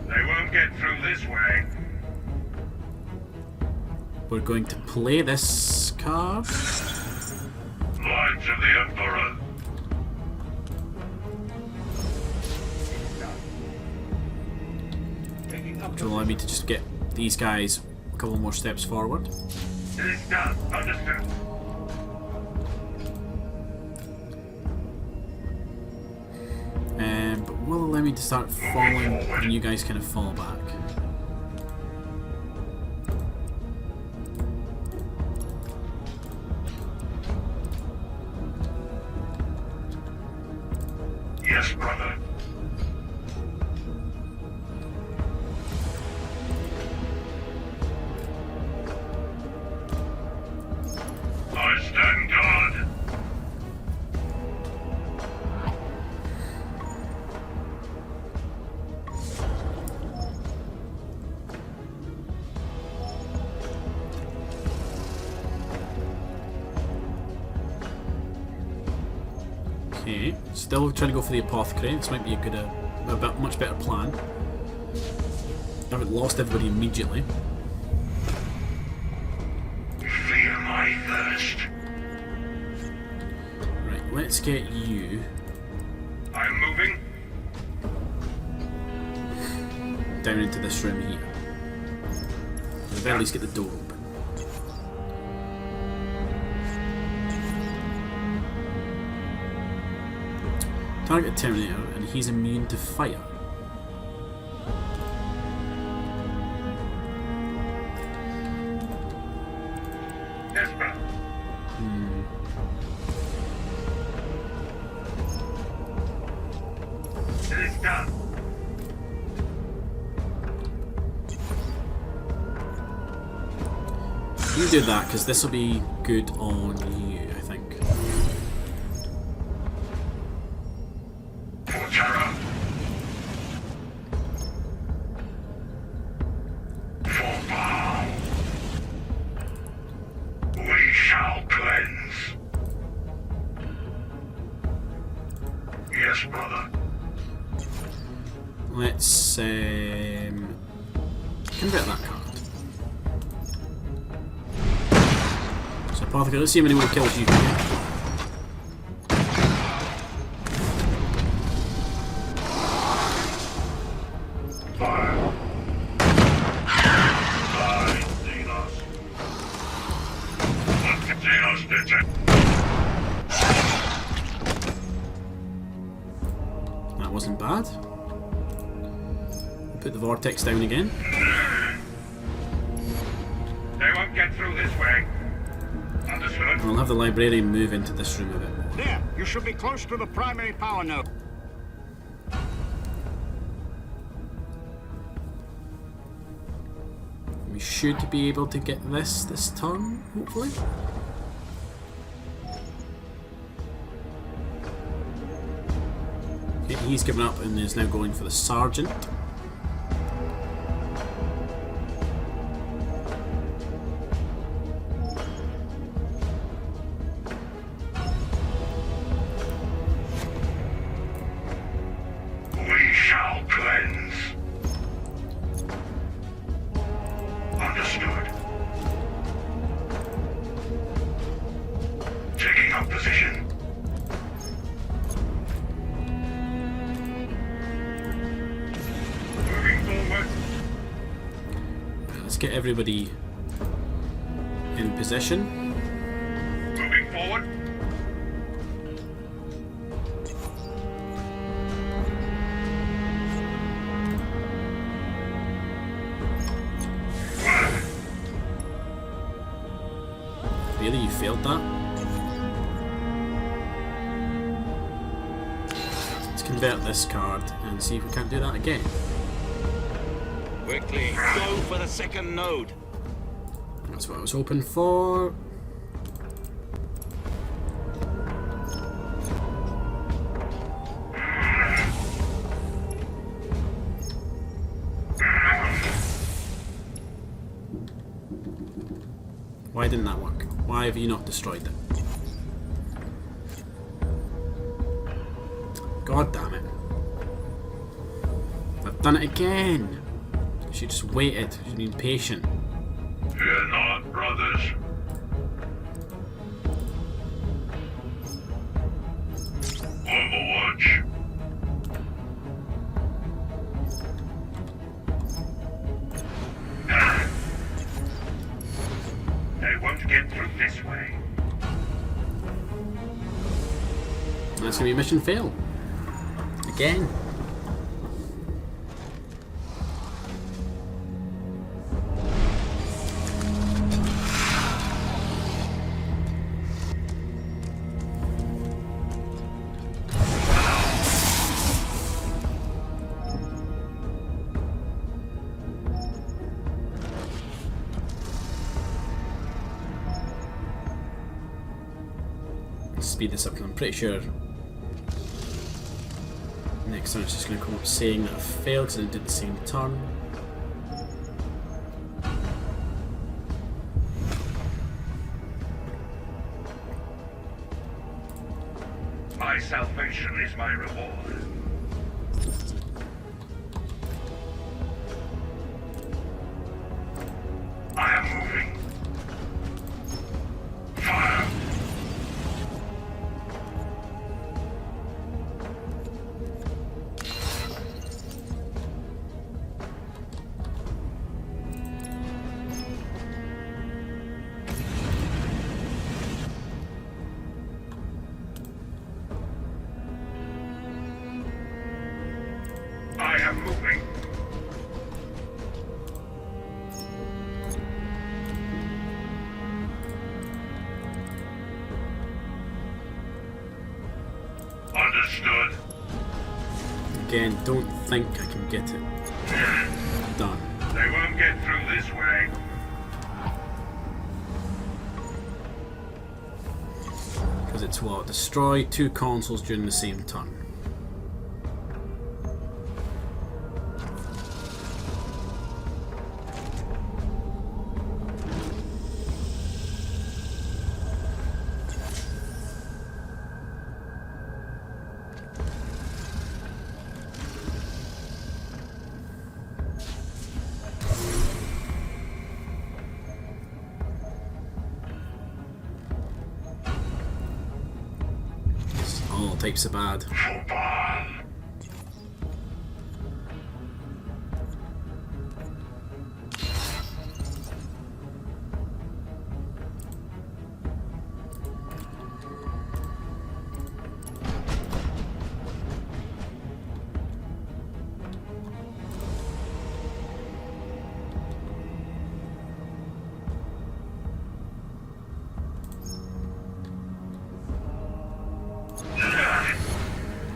They won't get through this way. We're going to play this card. Lines of the Emperor. Which will allow me to just get these guys a couple more steps forward. It is done. Understood. But will allow me to start falling and you guys kind of fall back. Yes, brother. I stand guard. Okay, still trying to go for the apothecary. This might be a much better plan. I haven't lost everybody immediately. Feel my thirst. Right, let's get you I'm moving. down into this room here. At the very least get the door open. Target Terminator, and he's immune to fire. Yes, brother. It is done. You do that, because this will be good on you, I think. For terror. For power. We shall cleanse. Yes, brother. Let's convert that card. So Apothecary, let's see how many more kills you can get. Fire. Die, Xenos. Xenos detect. That wasn't bad. Put the vortex down again. They won't get through this way. Understood? And we'll have the librarian move into this room a bit more. There, you should be close to the primary power node. We should be able to get this turn, hopefully. Okay, he's given up and is now going for the sergeant. get everybody in position. Moving forward. Really, you failed that? Let's convert this card and see if we can't do that again. Quickly, go for the second node. That's what I was hoping for. Why didn't that work? Why have you not destroyed it? God damn it. I've done it again. She just waited. She's been patient. Fear not, brothers. On the watch. They won't get through this way. That's gonna be a mission fail. Again. Speed this up because I'm pretty sure next time it's just going to come up saying that I failed because I did the same turn. My salvation is my reward. I am moving. Fire! I am moving. Understood. Again, don't think I can get it done. They won't get through this way. Because it's what? Destroy 2 consoles during the same turn. All types of bad. Football.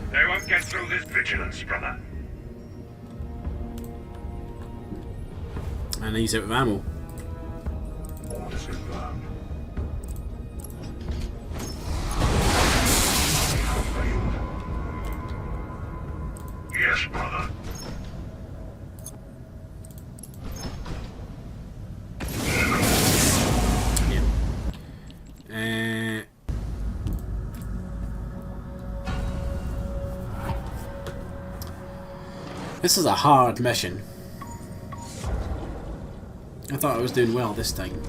They won't get through this vigilance, brother. And he's out of ammo. Orders confirmed. Yes, brother. Yeah. This is a hard mission. I thought I was doing well this time.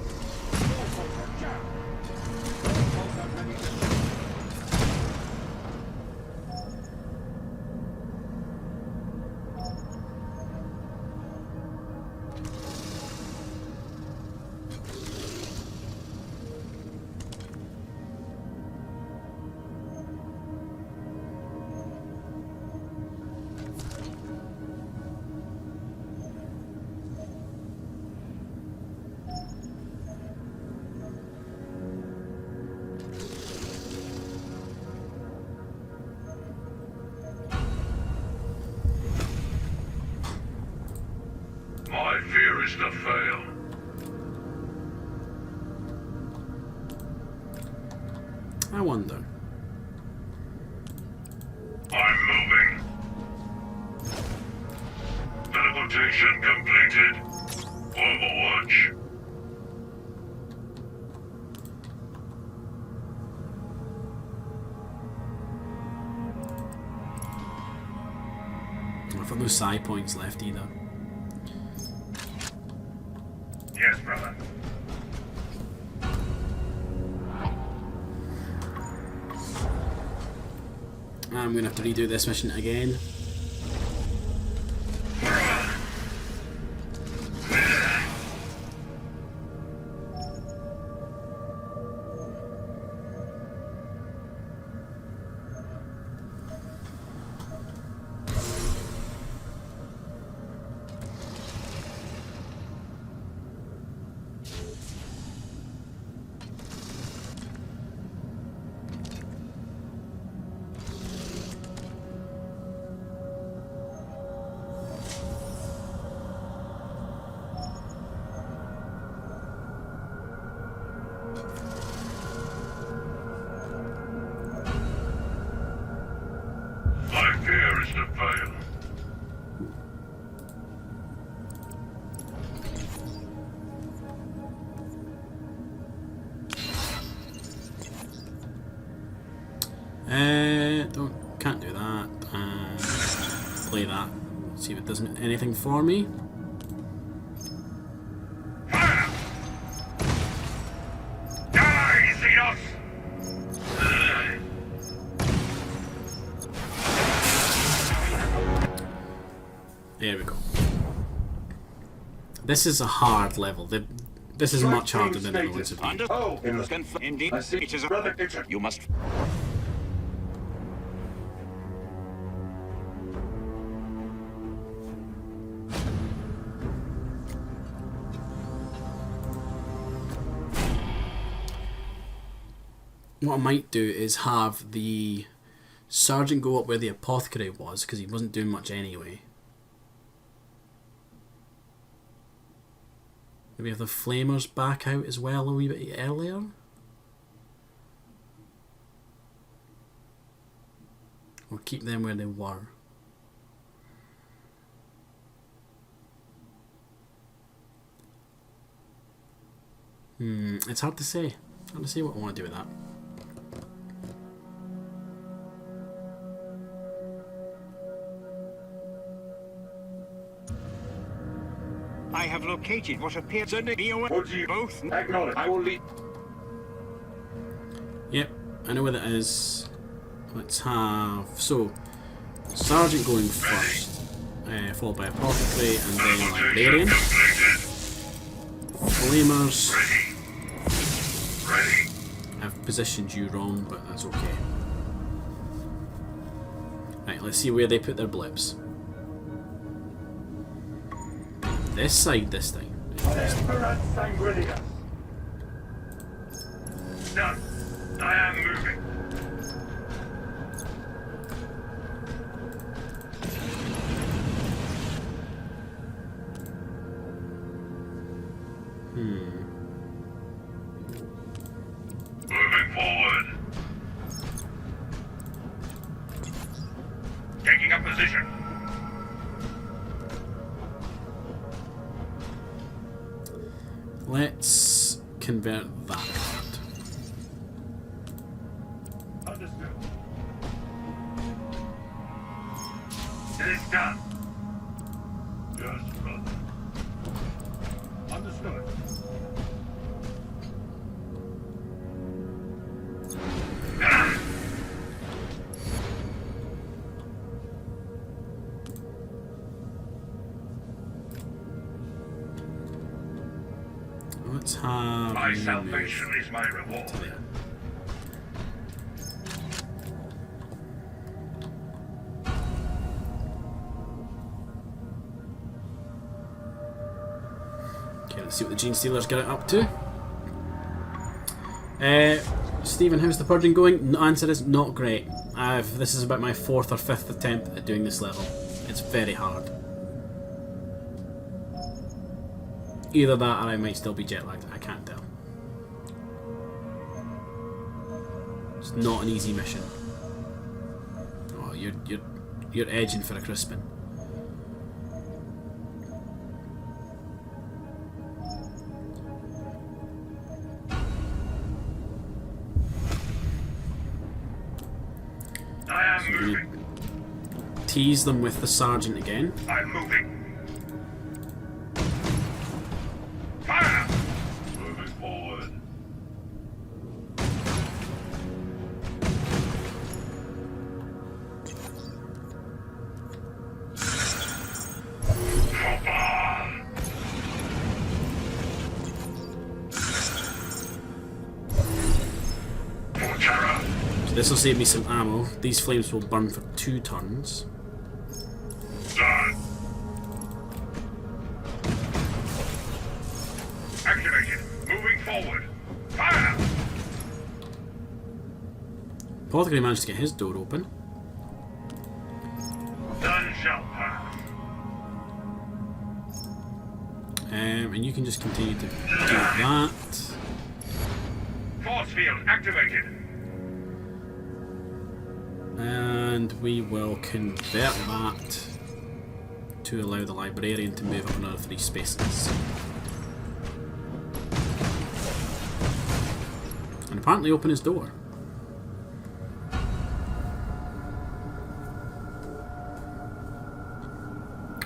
I wonder. I'm moving. Teleportation completed. Overwatch. I've got no psi points left either. Yes, brother. I'm gonna have to redo this mission again. My fear is to fail. Can't do that. Play that. See if it does anything for me. Fire! Die, Xenos! There we go. This is a hard level. This is much harder than it was to be. Oh, in the... Indeed, I see. it is a... Brother, it's a... You must... What I might do is have the sergeant go up where the apothecary was, because he wasn't doing much anyway. Maybe have the flamers back out as well a wee bit earlier. Or keep them where they were. It's hard to say. Hard to say what I want to do with that. I have located what appears to be What do you... both. Acknowledge. I will lead... Yep, I know where that is. Let's have... So, sergeant going first. Followed by apothecary and then librarian. Flamers. Ready. I've positioned you wrong, but that's okay. Right, let's see where they put their blips. This side this time. Esperant Sangrinia. Done. I am moving. Moving forward. Taking up position. Let's convert that part. Understood. It is done. Yes, brother. Understood. Let's have My you salvation move is my reward. to there. Okay, let's see what the Genestealers get it up to. Stephen, how's the purging going? The answer is not great. This is about my 4th or 5th attempt at doing this level. It's very hard. Either that or I might still be jet lagged. I can't tell. It's not an easy mission. Oh, you're edging for a crispin. I am moving. Tease them with the sergeant again. I'm moving. Fire! Moving forward. For terror. So this will save me some ammo. These flames will burn for 2 turns. Done. Activated. Moving forward. Fire! Apothecary managed to get his door open. None shall pass. And you can just continue to do that. Force field activated. And we will convert that to allow the librarian to move up another 3 spaces. And apparently open his door.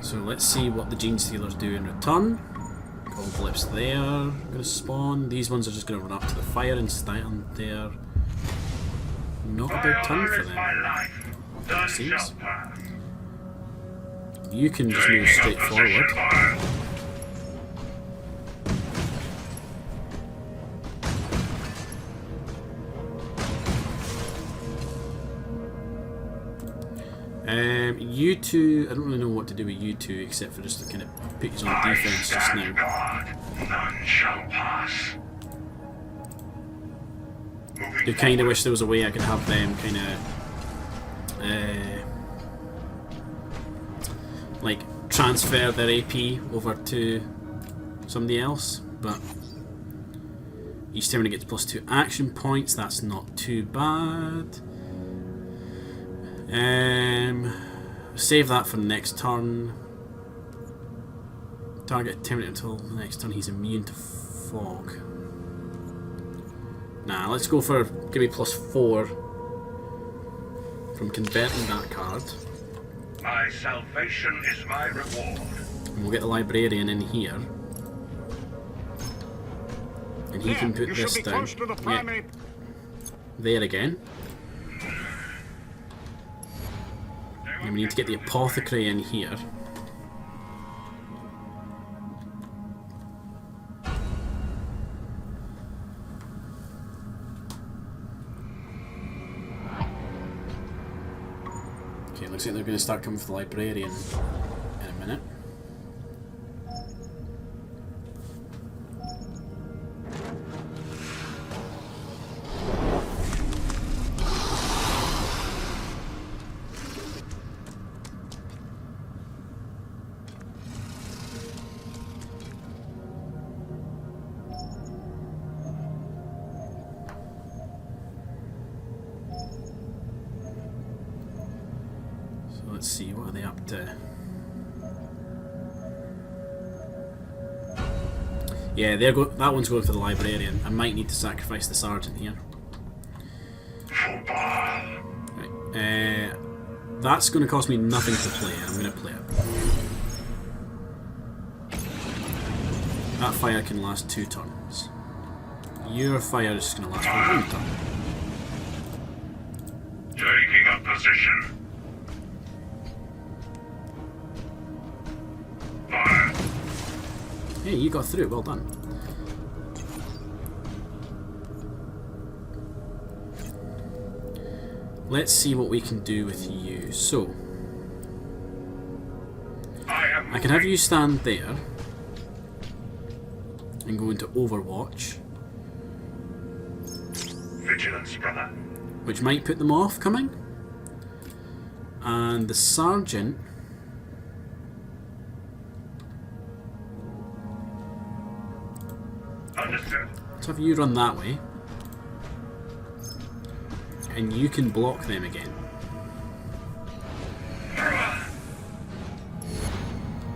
So let's see what the Genestealers do in return. Gold blips there, gonna spawn. These ones are just gonna run up to the fire and stand there. Not a big turn for them. Seems. You can just move straight forward. You two, I don't really know what to do with you two except for just to kind of put you on defense just now. None shall pass. I kind of wish there was a way I could have them kind of like transfer their AP over to somebody else, but each time when it gets +2 action points, that's not too bad. Save that for the next turn. Target 10 minutes until the next turn. He's immune to fog. Nah, let's go for give me +4 from converting that card. My salvation is my reward. And we'll get the librarian in here. And he can put you this should be down. close to the Yeah. primary. There again. And we need to get the apothecary in here. Okay, looks like they're going to start coming for the librarian in a minute. Let's see, what are they up to? Yeah, that one's going for the librarian. I might need to sacrifice the sergeant here. Right. That's going to cost me nothing to play, and I'm going to play it. That fire can last 2 turns. Your fire is just going to last for 1 turn. Taking up position. Fire. Hey, you got through. Well done. Let's see what we can do with you. So, I can have you stand there and go into Overwatch, Vigilance, brother. which might put them off coming. And the sergeant, Understood. let's have you run that way. and you can block them again.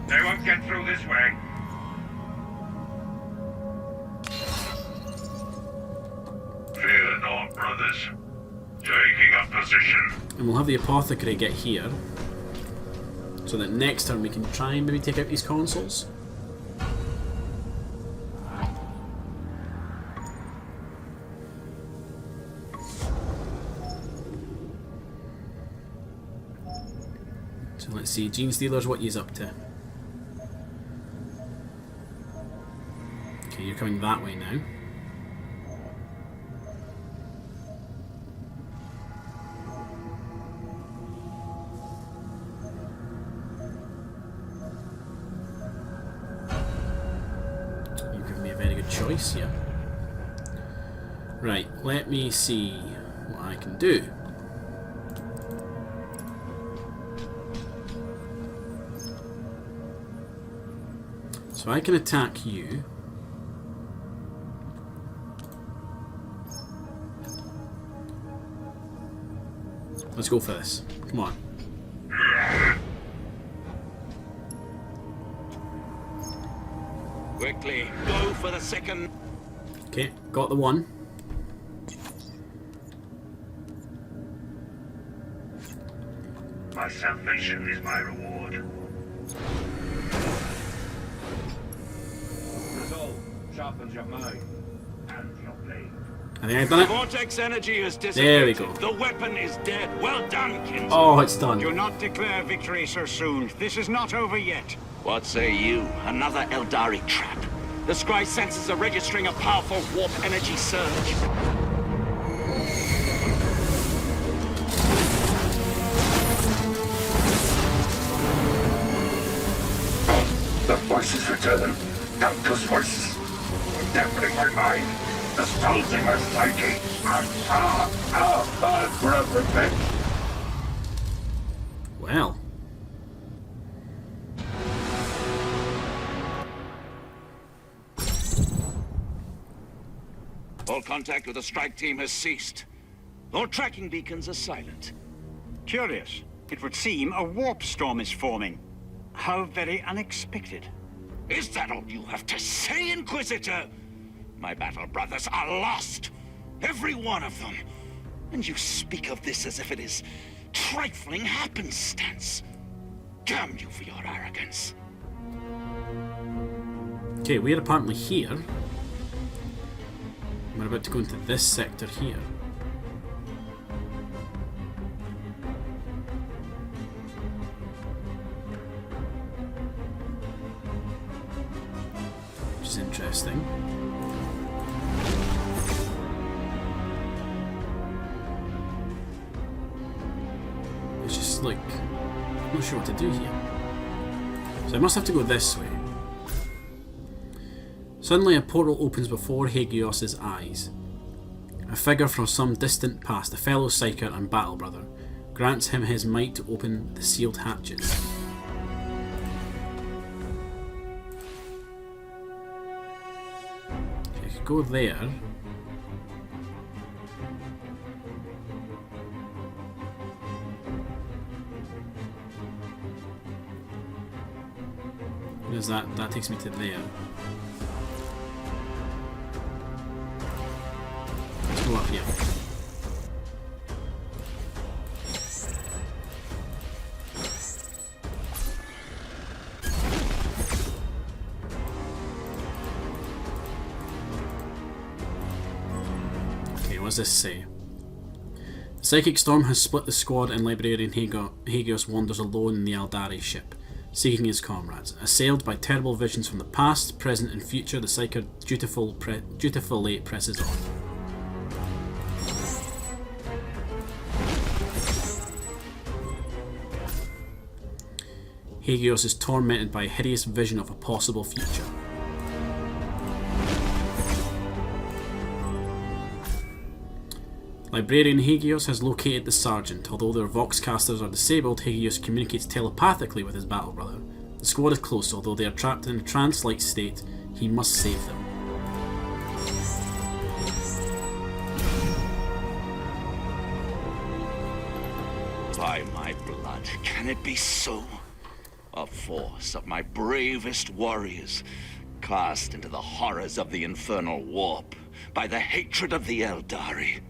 They won't get through this way. Fear not, brothers. Taking up position. And we'll have the apothecary get here, so that next turn we can try and maybe take out these consoles. So let's see, Genestealers, what you's up to? Okay, you're coming that way now. You've given me a very good choice here. Right, let me see what I can do. So I can attack you. Let's go for this. Come on. Quickly, go for the second. Okay, got the one. My salvation is my reward. Resolve sharpens your mind and your blade. I think I've done it. Vortex energy is dissipated. There we go. The weapon is dead. Well done, kinsman. Oh, it's done. Do not declare victory so soon. This is not over yet. What say you? Another Eldari trap. The scry sensors are registering a powerful warp energy surge. The voices return. Countless voices. Deafening my mind. Assaulting my psyche. For everything. Well. All contact with the strike team has ceased. All tracking beacons are silent. Curious. It would seem a warp storm is forming. How very unexpected. Is that all you have to say, Inquisitor? My battle brothers are lost. Every one of them. And you speak of this as if it is trifling happenstance. Damn you for your arrogance. Okay, we're apparently here. We're about to go into this sector here. Which is interesting. It's just like, I'm not sure what to do here. So I must have to go this way. Suddenly a portal opens before Hagios's eyes. A figure from some distant past, a fellow Psyker and battle brother, grants him his might to open the sealed hatches. I could go there. What is that? That takes me to there. Let's go up here. Okay, what does this say? The psychic storm has split the squad and Librarian Hagios wanders alone in the Eldari ship, seeking his comrades. Assailed by terrible visions from the past, present and future, the Psyker dutifully presses on. Hagios is tormented by a hideous vision of a possible future. Librarian Hagios has located the Sergeant. Although their voxcasters are disabled, Hagios communicates telepathically with his battle brother. The squad is close, although they are trapped in a trance-like state. He must save them. By my blood, can it be so? A force of my bravest warriors, cast into the horrors of the infernal warp by the hatred of the Eldari.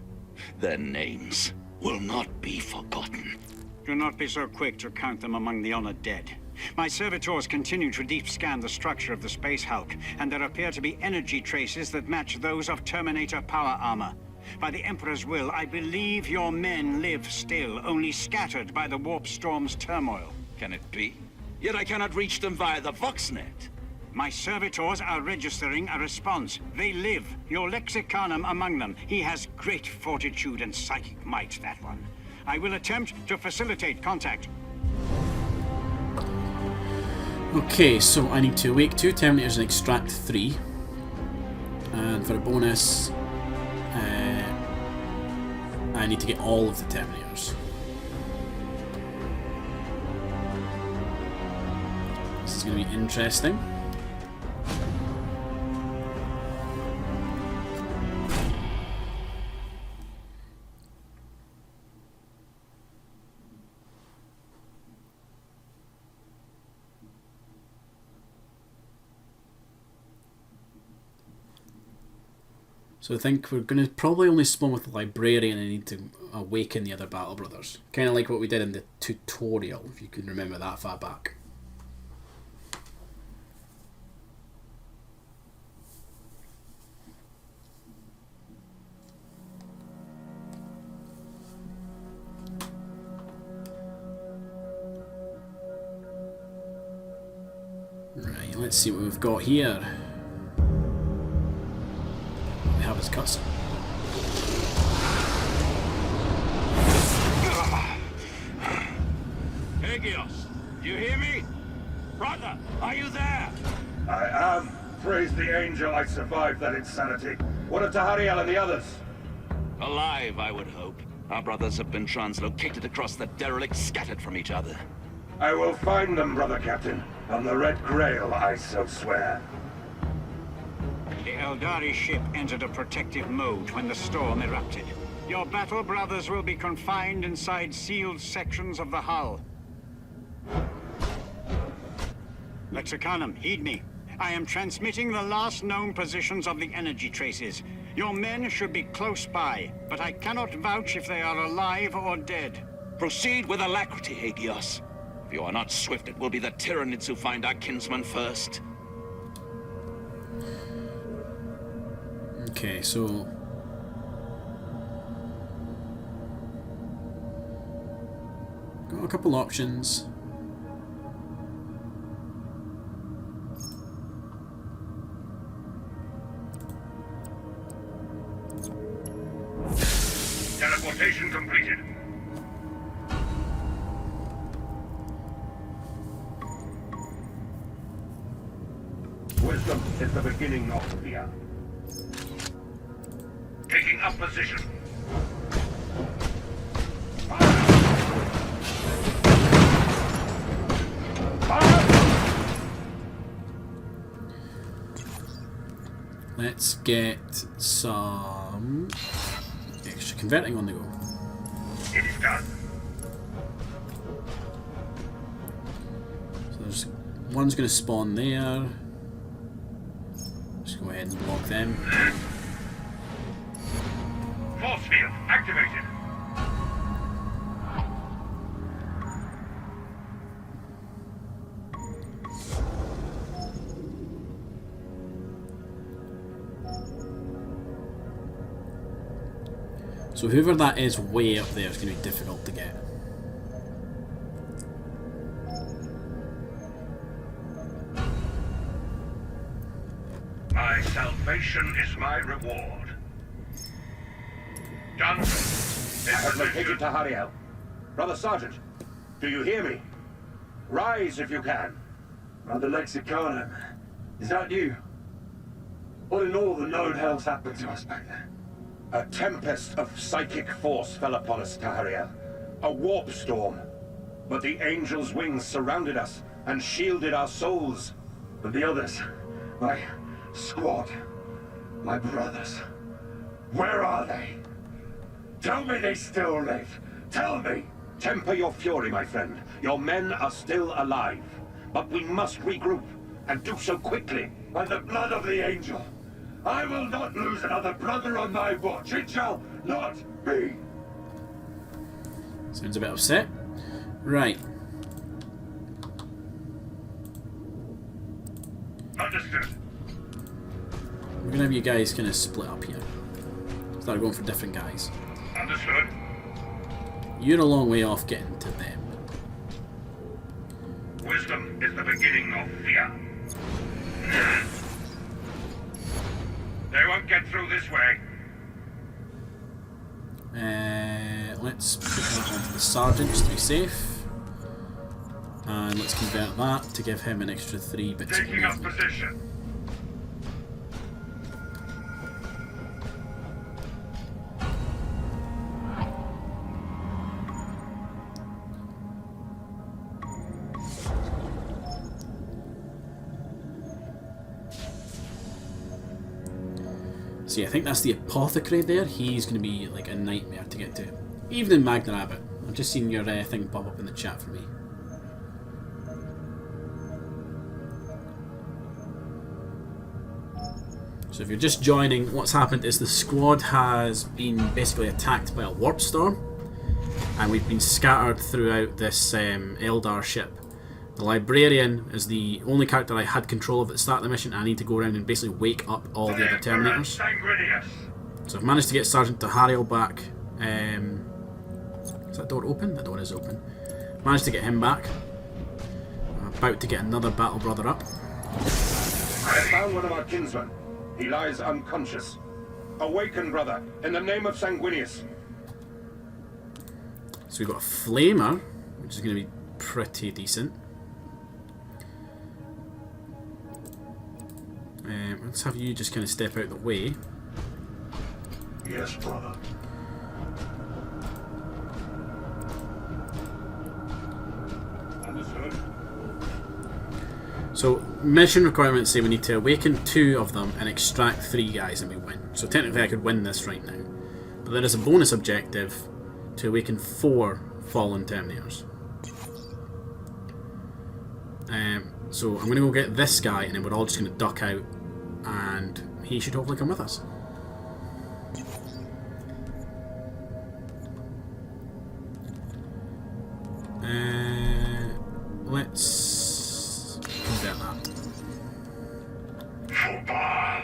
Their names will not be forgotten. Do not be so quick to count them among the honored dead. My servitors continue to deep scan the structure of the Space Hulk, and there appear to be energy traces that match those of Terminator power armor. By the Emperor's will, I believe your men live still, only scattered by the warp storm's turmoil. Can it be? Yet I cannot reach them via the Voxnet. My servitors are registering a response. They live, your Lexicanum among them. He has great fortitude and psychic might, that one. I will attempt to facilitate contact. Okay, so I need to awake 2 Terminators and extract 3. And for a bonus, I need to get all of the Terminators. This is going to be interesting. So I think we're going to probably only spawn with the Librarian and need to awaken the other Battle Brothers. Kind of like what we did in the tutorial, if you can remember that far back. Right, let's see what we've got here. Have his cussing. Aegios, do you hear me? Brother, are you there? I am. Praise the angel I survived that insanity. What of Tahariel and the others? Alive, I would hope. Our brothers have been translocated across the derelict, scattered from each other. I will find them, brother captain. On the Red Grail, I so swear. The Eldari ship entered a protective mode when the storm erupted. Your battle brothers will be confined inside sealed sections of the hull. Lexicanum, heed me. I am transmitting the last known positions of the energy traces. Your men should be close by, but I cannot vouch if they are alive or dead. Proceed with alacrity, Aegios. If you are not swift, it will be the Tyranids who find our kinsman first. Okay, so got a couple options. Teleportation completed. Wisdom is the beginning of fear. Taking up position. Let's get some extra converting on the go. It is done. So there's one's going to spawn there. Just go ahead and block them. Force field activated. So whoever that is way up there is going to be difficult to get. My salvation is my reward. Done. I have located Tahariel. Brother Sergeant, do you hear me? Rise if you can. Brother Lexicanum, is that you? What in all the known hell's happened to us back there? A tempest of psychic force fell upon us, Tahariel. A warp storm. But the angel's wings surrounded us and shielded our souls. But the others, my squad, my brothers, where are they? Tell me they still live. Tell me. Temper your fury, my friend. Your men are still alive. But we must regroup, and do so quickly. By the blood of the angel, I will not lose another brother on my watch. It shall not be. Sounds a bit upset. Right. Understood. We're gonna have you guys kind of split up here. Start going for different guys. Understood. You're a long way off getting to them. Wisdom is the beginning of fear. They won't get through this way. Let's put that onto the sergeant just to be safe. And let's convert that to give him an extra 3 bits of Taking up movement. position. See, I think that's the apothecary there. He's going to be like a nightmare to get to. Even in Magna Rabbit. I've just seen your thing pop up in the chat for me. So if you're just joining, what's happened is the squad has been basically attacked by a warp storm. And we've been scattered throughout this Eldar ship. The Librarian is the only character I had control of at the start of the mission. I need to go around and basically wake up all the other Terminators. So I've managed to get Sergeant Tahariel back. Is that door open? The door is open. Managed to get him back. I'm about to get another battle brother up. I found one of our kinsmen. He lies unconscious. Awaken, brother, in the name of Sanguinius. So we've got a Flamer, which is going to be pretty decent. Let's have you just kind of step out the way. Yes, brother. Understood. So mission requirements say we need to awaken 2 of them and extract 3 guys and we win. So technically I could win this right now. But there is a bonus objective to awaken 4 fallen Terminators. So I'm going to go get this guy and then we're all just going to duck out and he should hopefully come with us. Let's convert that. Football.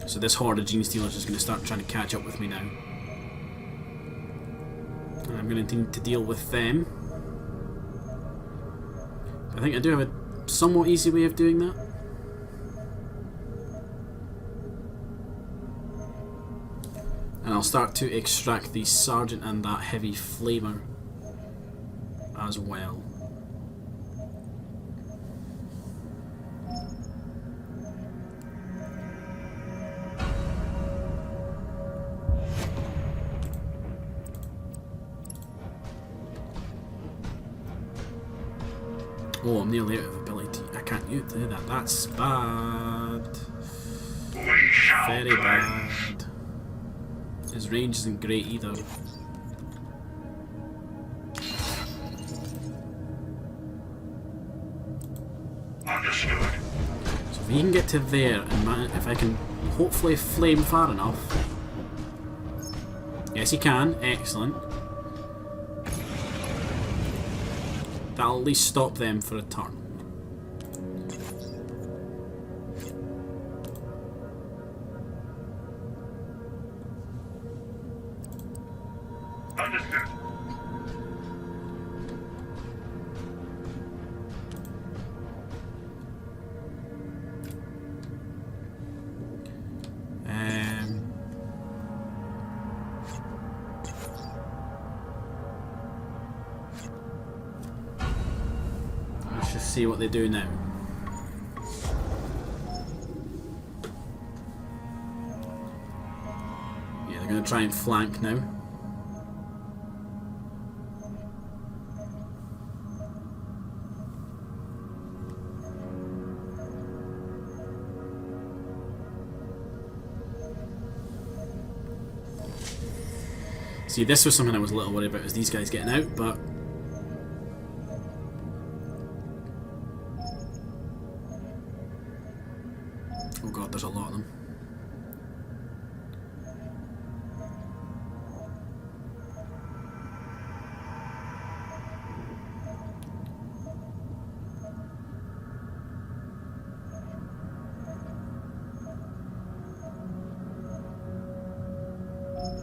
So this horde of Genestealers is going to start trying to catch up with me now. And I'm going to need to deal with them. I think I do have a somewhat easy way of doing that. And I'll start to extract the Sergeant and that heavy Flamer as well. Oh, I'm nearly out of ability. I can't do that. That's bad. We shall Very cleanse. bad. His range isn't great either. Understood. So if he can get to there, and if I can hopefully flame far enough. Yes, he can. Excellent. That'll at least stop them for a turn. Understood. Let's just see what they do now. they're going to try and flank now. See, this was something I was a little worried about, was these guys getting out, but oh god, there's a lot of them.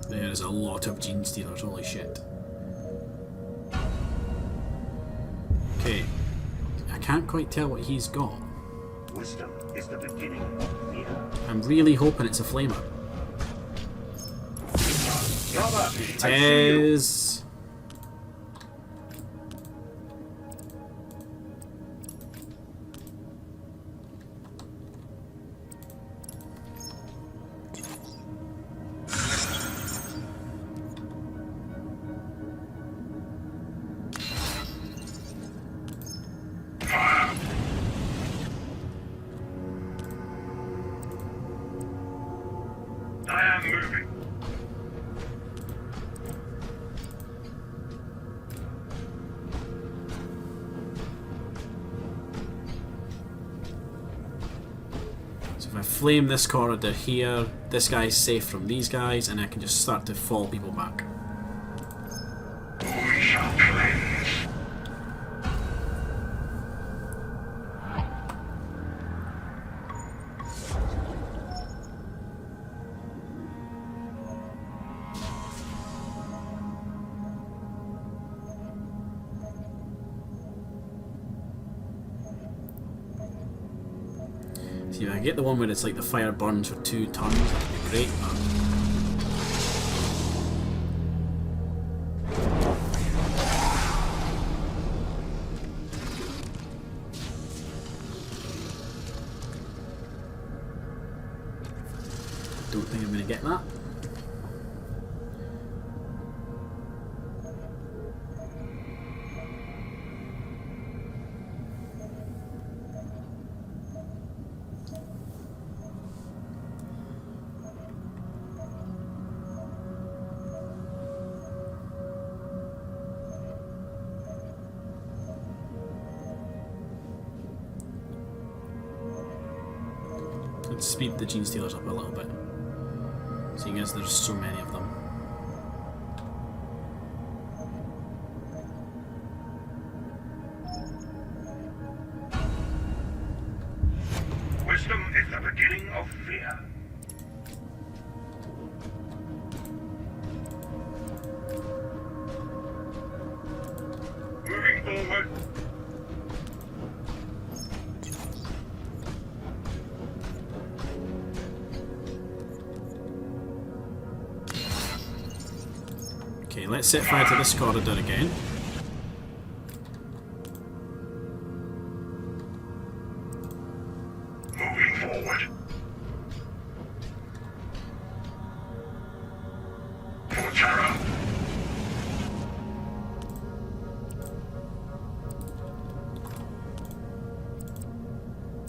There's a lot of Genestealers, holy shit. Okay, I can't quite tell what he's got. Wisdom is the beginning of fear. I'm really hoping it's a flamer. Cover! It is. I am moving. So if I flame this corridor here, this guy's safe from these guys, and I can just start to fall people back. We shall cleanse. See, if I get the one where it's like the fire burns for 2 turns, that'd be great, but don't think I'm going to get that. Let's speed the Genestealers up a little bit, seeing as there's so many of them. Wisdom is the beginning of fear. Moving forward. Okay, let's set fire to this corridor again. Moving forward. For terror.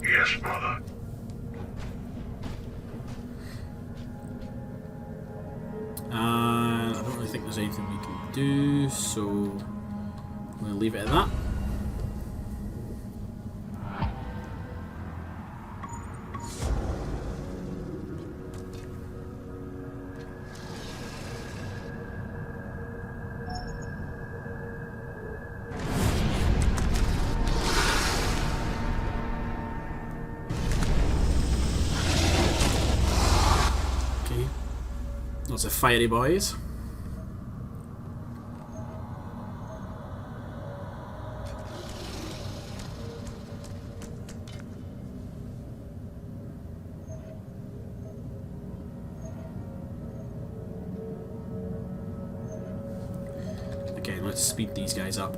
Yes, brother. And I don't really think there's anything we can do, so we'll leave it at that. Okay, lots of fiery boys. Okay, let's speed these guys up.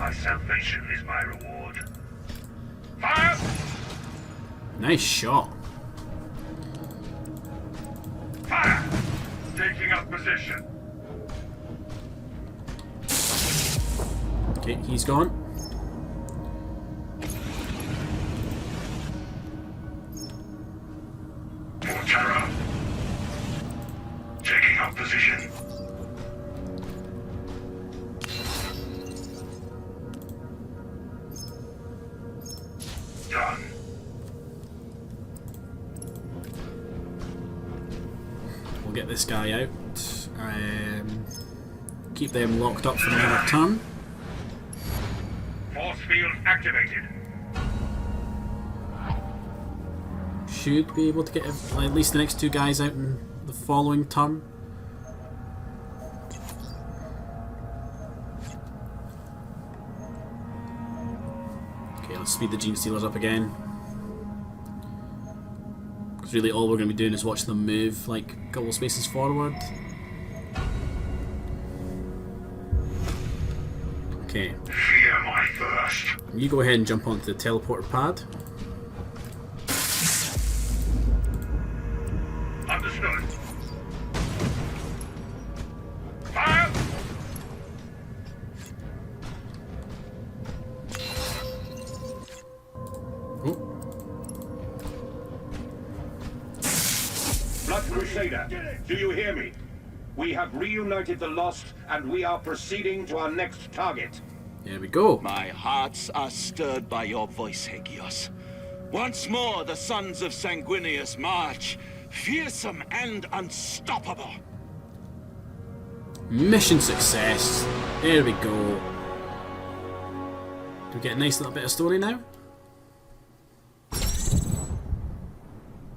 My salvation is my reward. Fire! Nice shot. Fire! Taking up position. Okay, he's gone. For terror. Taking up position. Done. We'll get this guy out. Keep them locked up for another turn. Force field activated. Should be able to get at least the next two guys out in the following turn. Okay, let's speed the Genestealers up again. Because really all we're going to be doing is watching them move like a couple of spaces forward. Okay. Fear my thirst. You go ahead and jump onto the teleporter pad. Understood. Fire! Oh, Blood Crusader, do you hear me? We have reunited the lost, and we are proceeding to our next target. there we go. My hearts are stirred by your voice, Hegios. Once more the sons of Sanguinius march, fearsome and unstoppable. Mission success. There we go. Do we get a nice little bit of story now?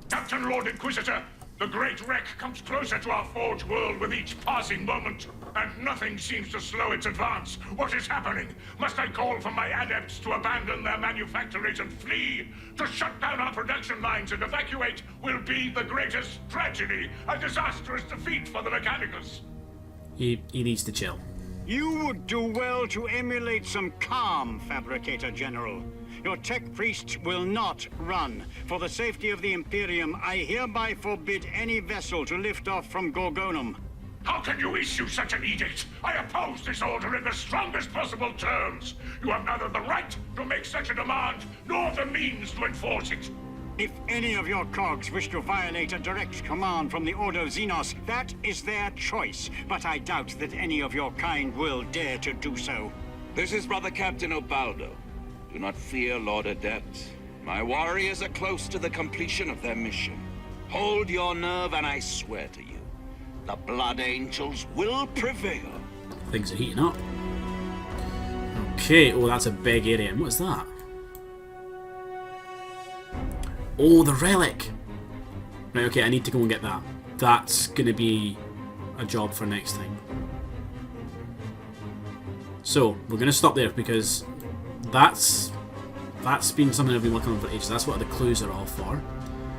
Captain Lord Inquisitor, the great wreck comes closer to our forge world with each passing moment, and nothing seems to slow its advance. What is happening? Must I call for my adepts to abandon their manufactories and flee? To shut down our production lines and evacuate will be the greatest tragedy, a disastrous defeat for the Mechanicus. He needs to chill. You would do well to emulate some calm, Fabricator General. Your tech priest will not run. For the safety of the Imperium, I hereby forbid any vessel to lift off from Gorgonum. How can you issue such an edict? I oppose this order in the strongest possible terms. You have neither the right to make such a demand, nor the means to enforce it. If any of your cogs wish to violate a direct command from the Order of Xenos, that is their choice. But I doubt that any of your kind will dare to do so. This is Brother Captain Obaldo. Do not fear, Lord Adept. My warriors are close to the completion of their mission. Hold your nerve, and I swear to you, the Blood Angels will prevail. Things are heating up. Okay, oh, that's a big area. And what's that? Oh, the relic! Right, okay, I need to go and get that. That's gonna be a job for next time. So, we're gonna stop there because that's been something I've been working on for ages. That's what the clues are all for.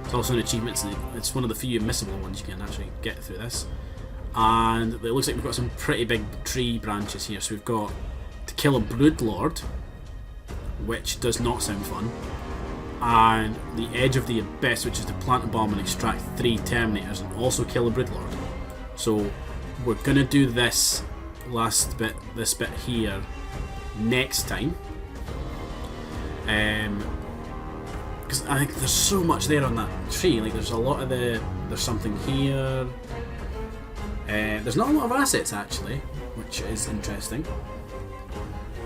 It's also an achievement. It's one of the few missable ones you can actually get through this. And it looks like we've got some pretty big tree branches here. So we've got to kill a Broodlord, which does not sound fun. And the Edge of the Abyss, which is to plant a bomb and extract 3 Terminators and also kill a Broodlord. So we're gonna do this this bit here next time. Because I think there's so much there on that tree. Like there's a lot of there's something here. There's not a lot of assets actually, which is interesting.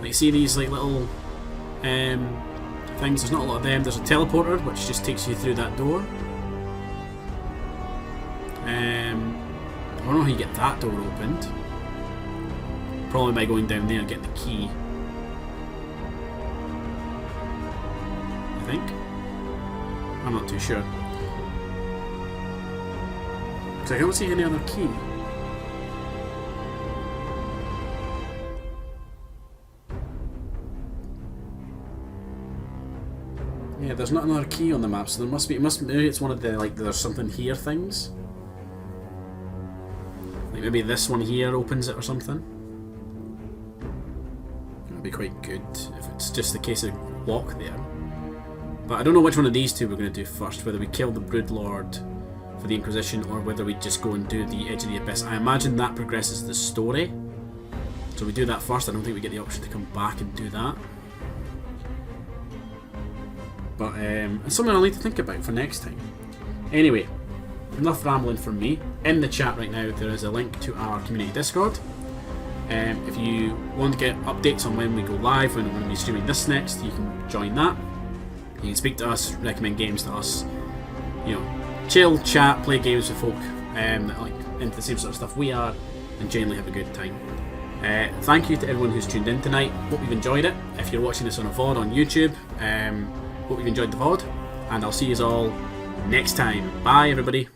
Like see these like little things. There's not a lot of them. There's a teleporter which just takes you through that door. I don't know how you get that door opened. Probably by going down there and getting the key. I think. I'm not too sure. Because I don't see any other key. Yeah, there's not another key on the map, so there must be. Maybe it's one of the like there's something here things. Like maybe this one here opens it or something. That'd be quite good if it's just the case of walk there. But I don't know which one of these two we're going to do first, whether we kill the Broodlord for the Inquisition or whether we just go and do the Edge of the Abyss. I imagine that progresses the story. So we do that first. I don't think we get the option to come back and do that. But it's something I'll need to think about for next time. Anyway, enough rambling from me. In the chat right now there is a link to our community Discord. If you want to get updates on when we go live, when we're going to be streaming this next, you can join that. You can speak to us, recommend games to us, you know, chill, chat, play games with folk that are like into the same sort of stuff we are, and generally have a good time. Thank you to everyone who's tuned in tonight. Hope you've enjoyed it. If you're watching this on a VOD on YouTube, hope you've enjoyed the VOD, and I'll see you all next time. Bye everybody.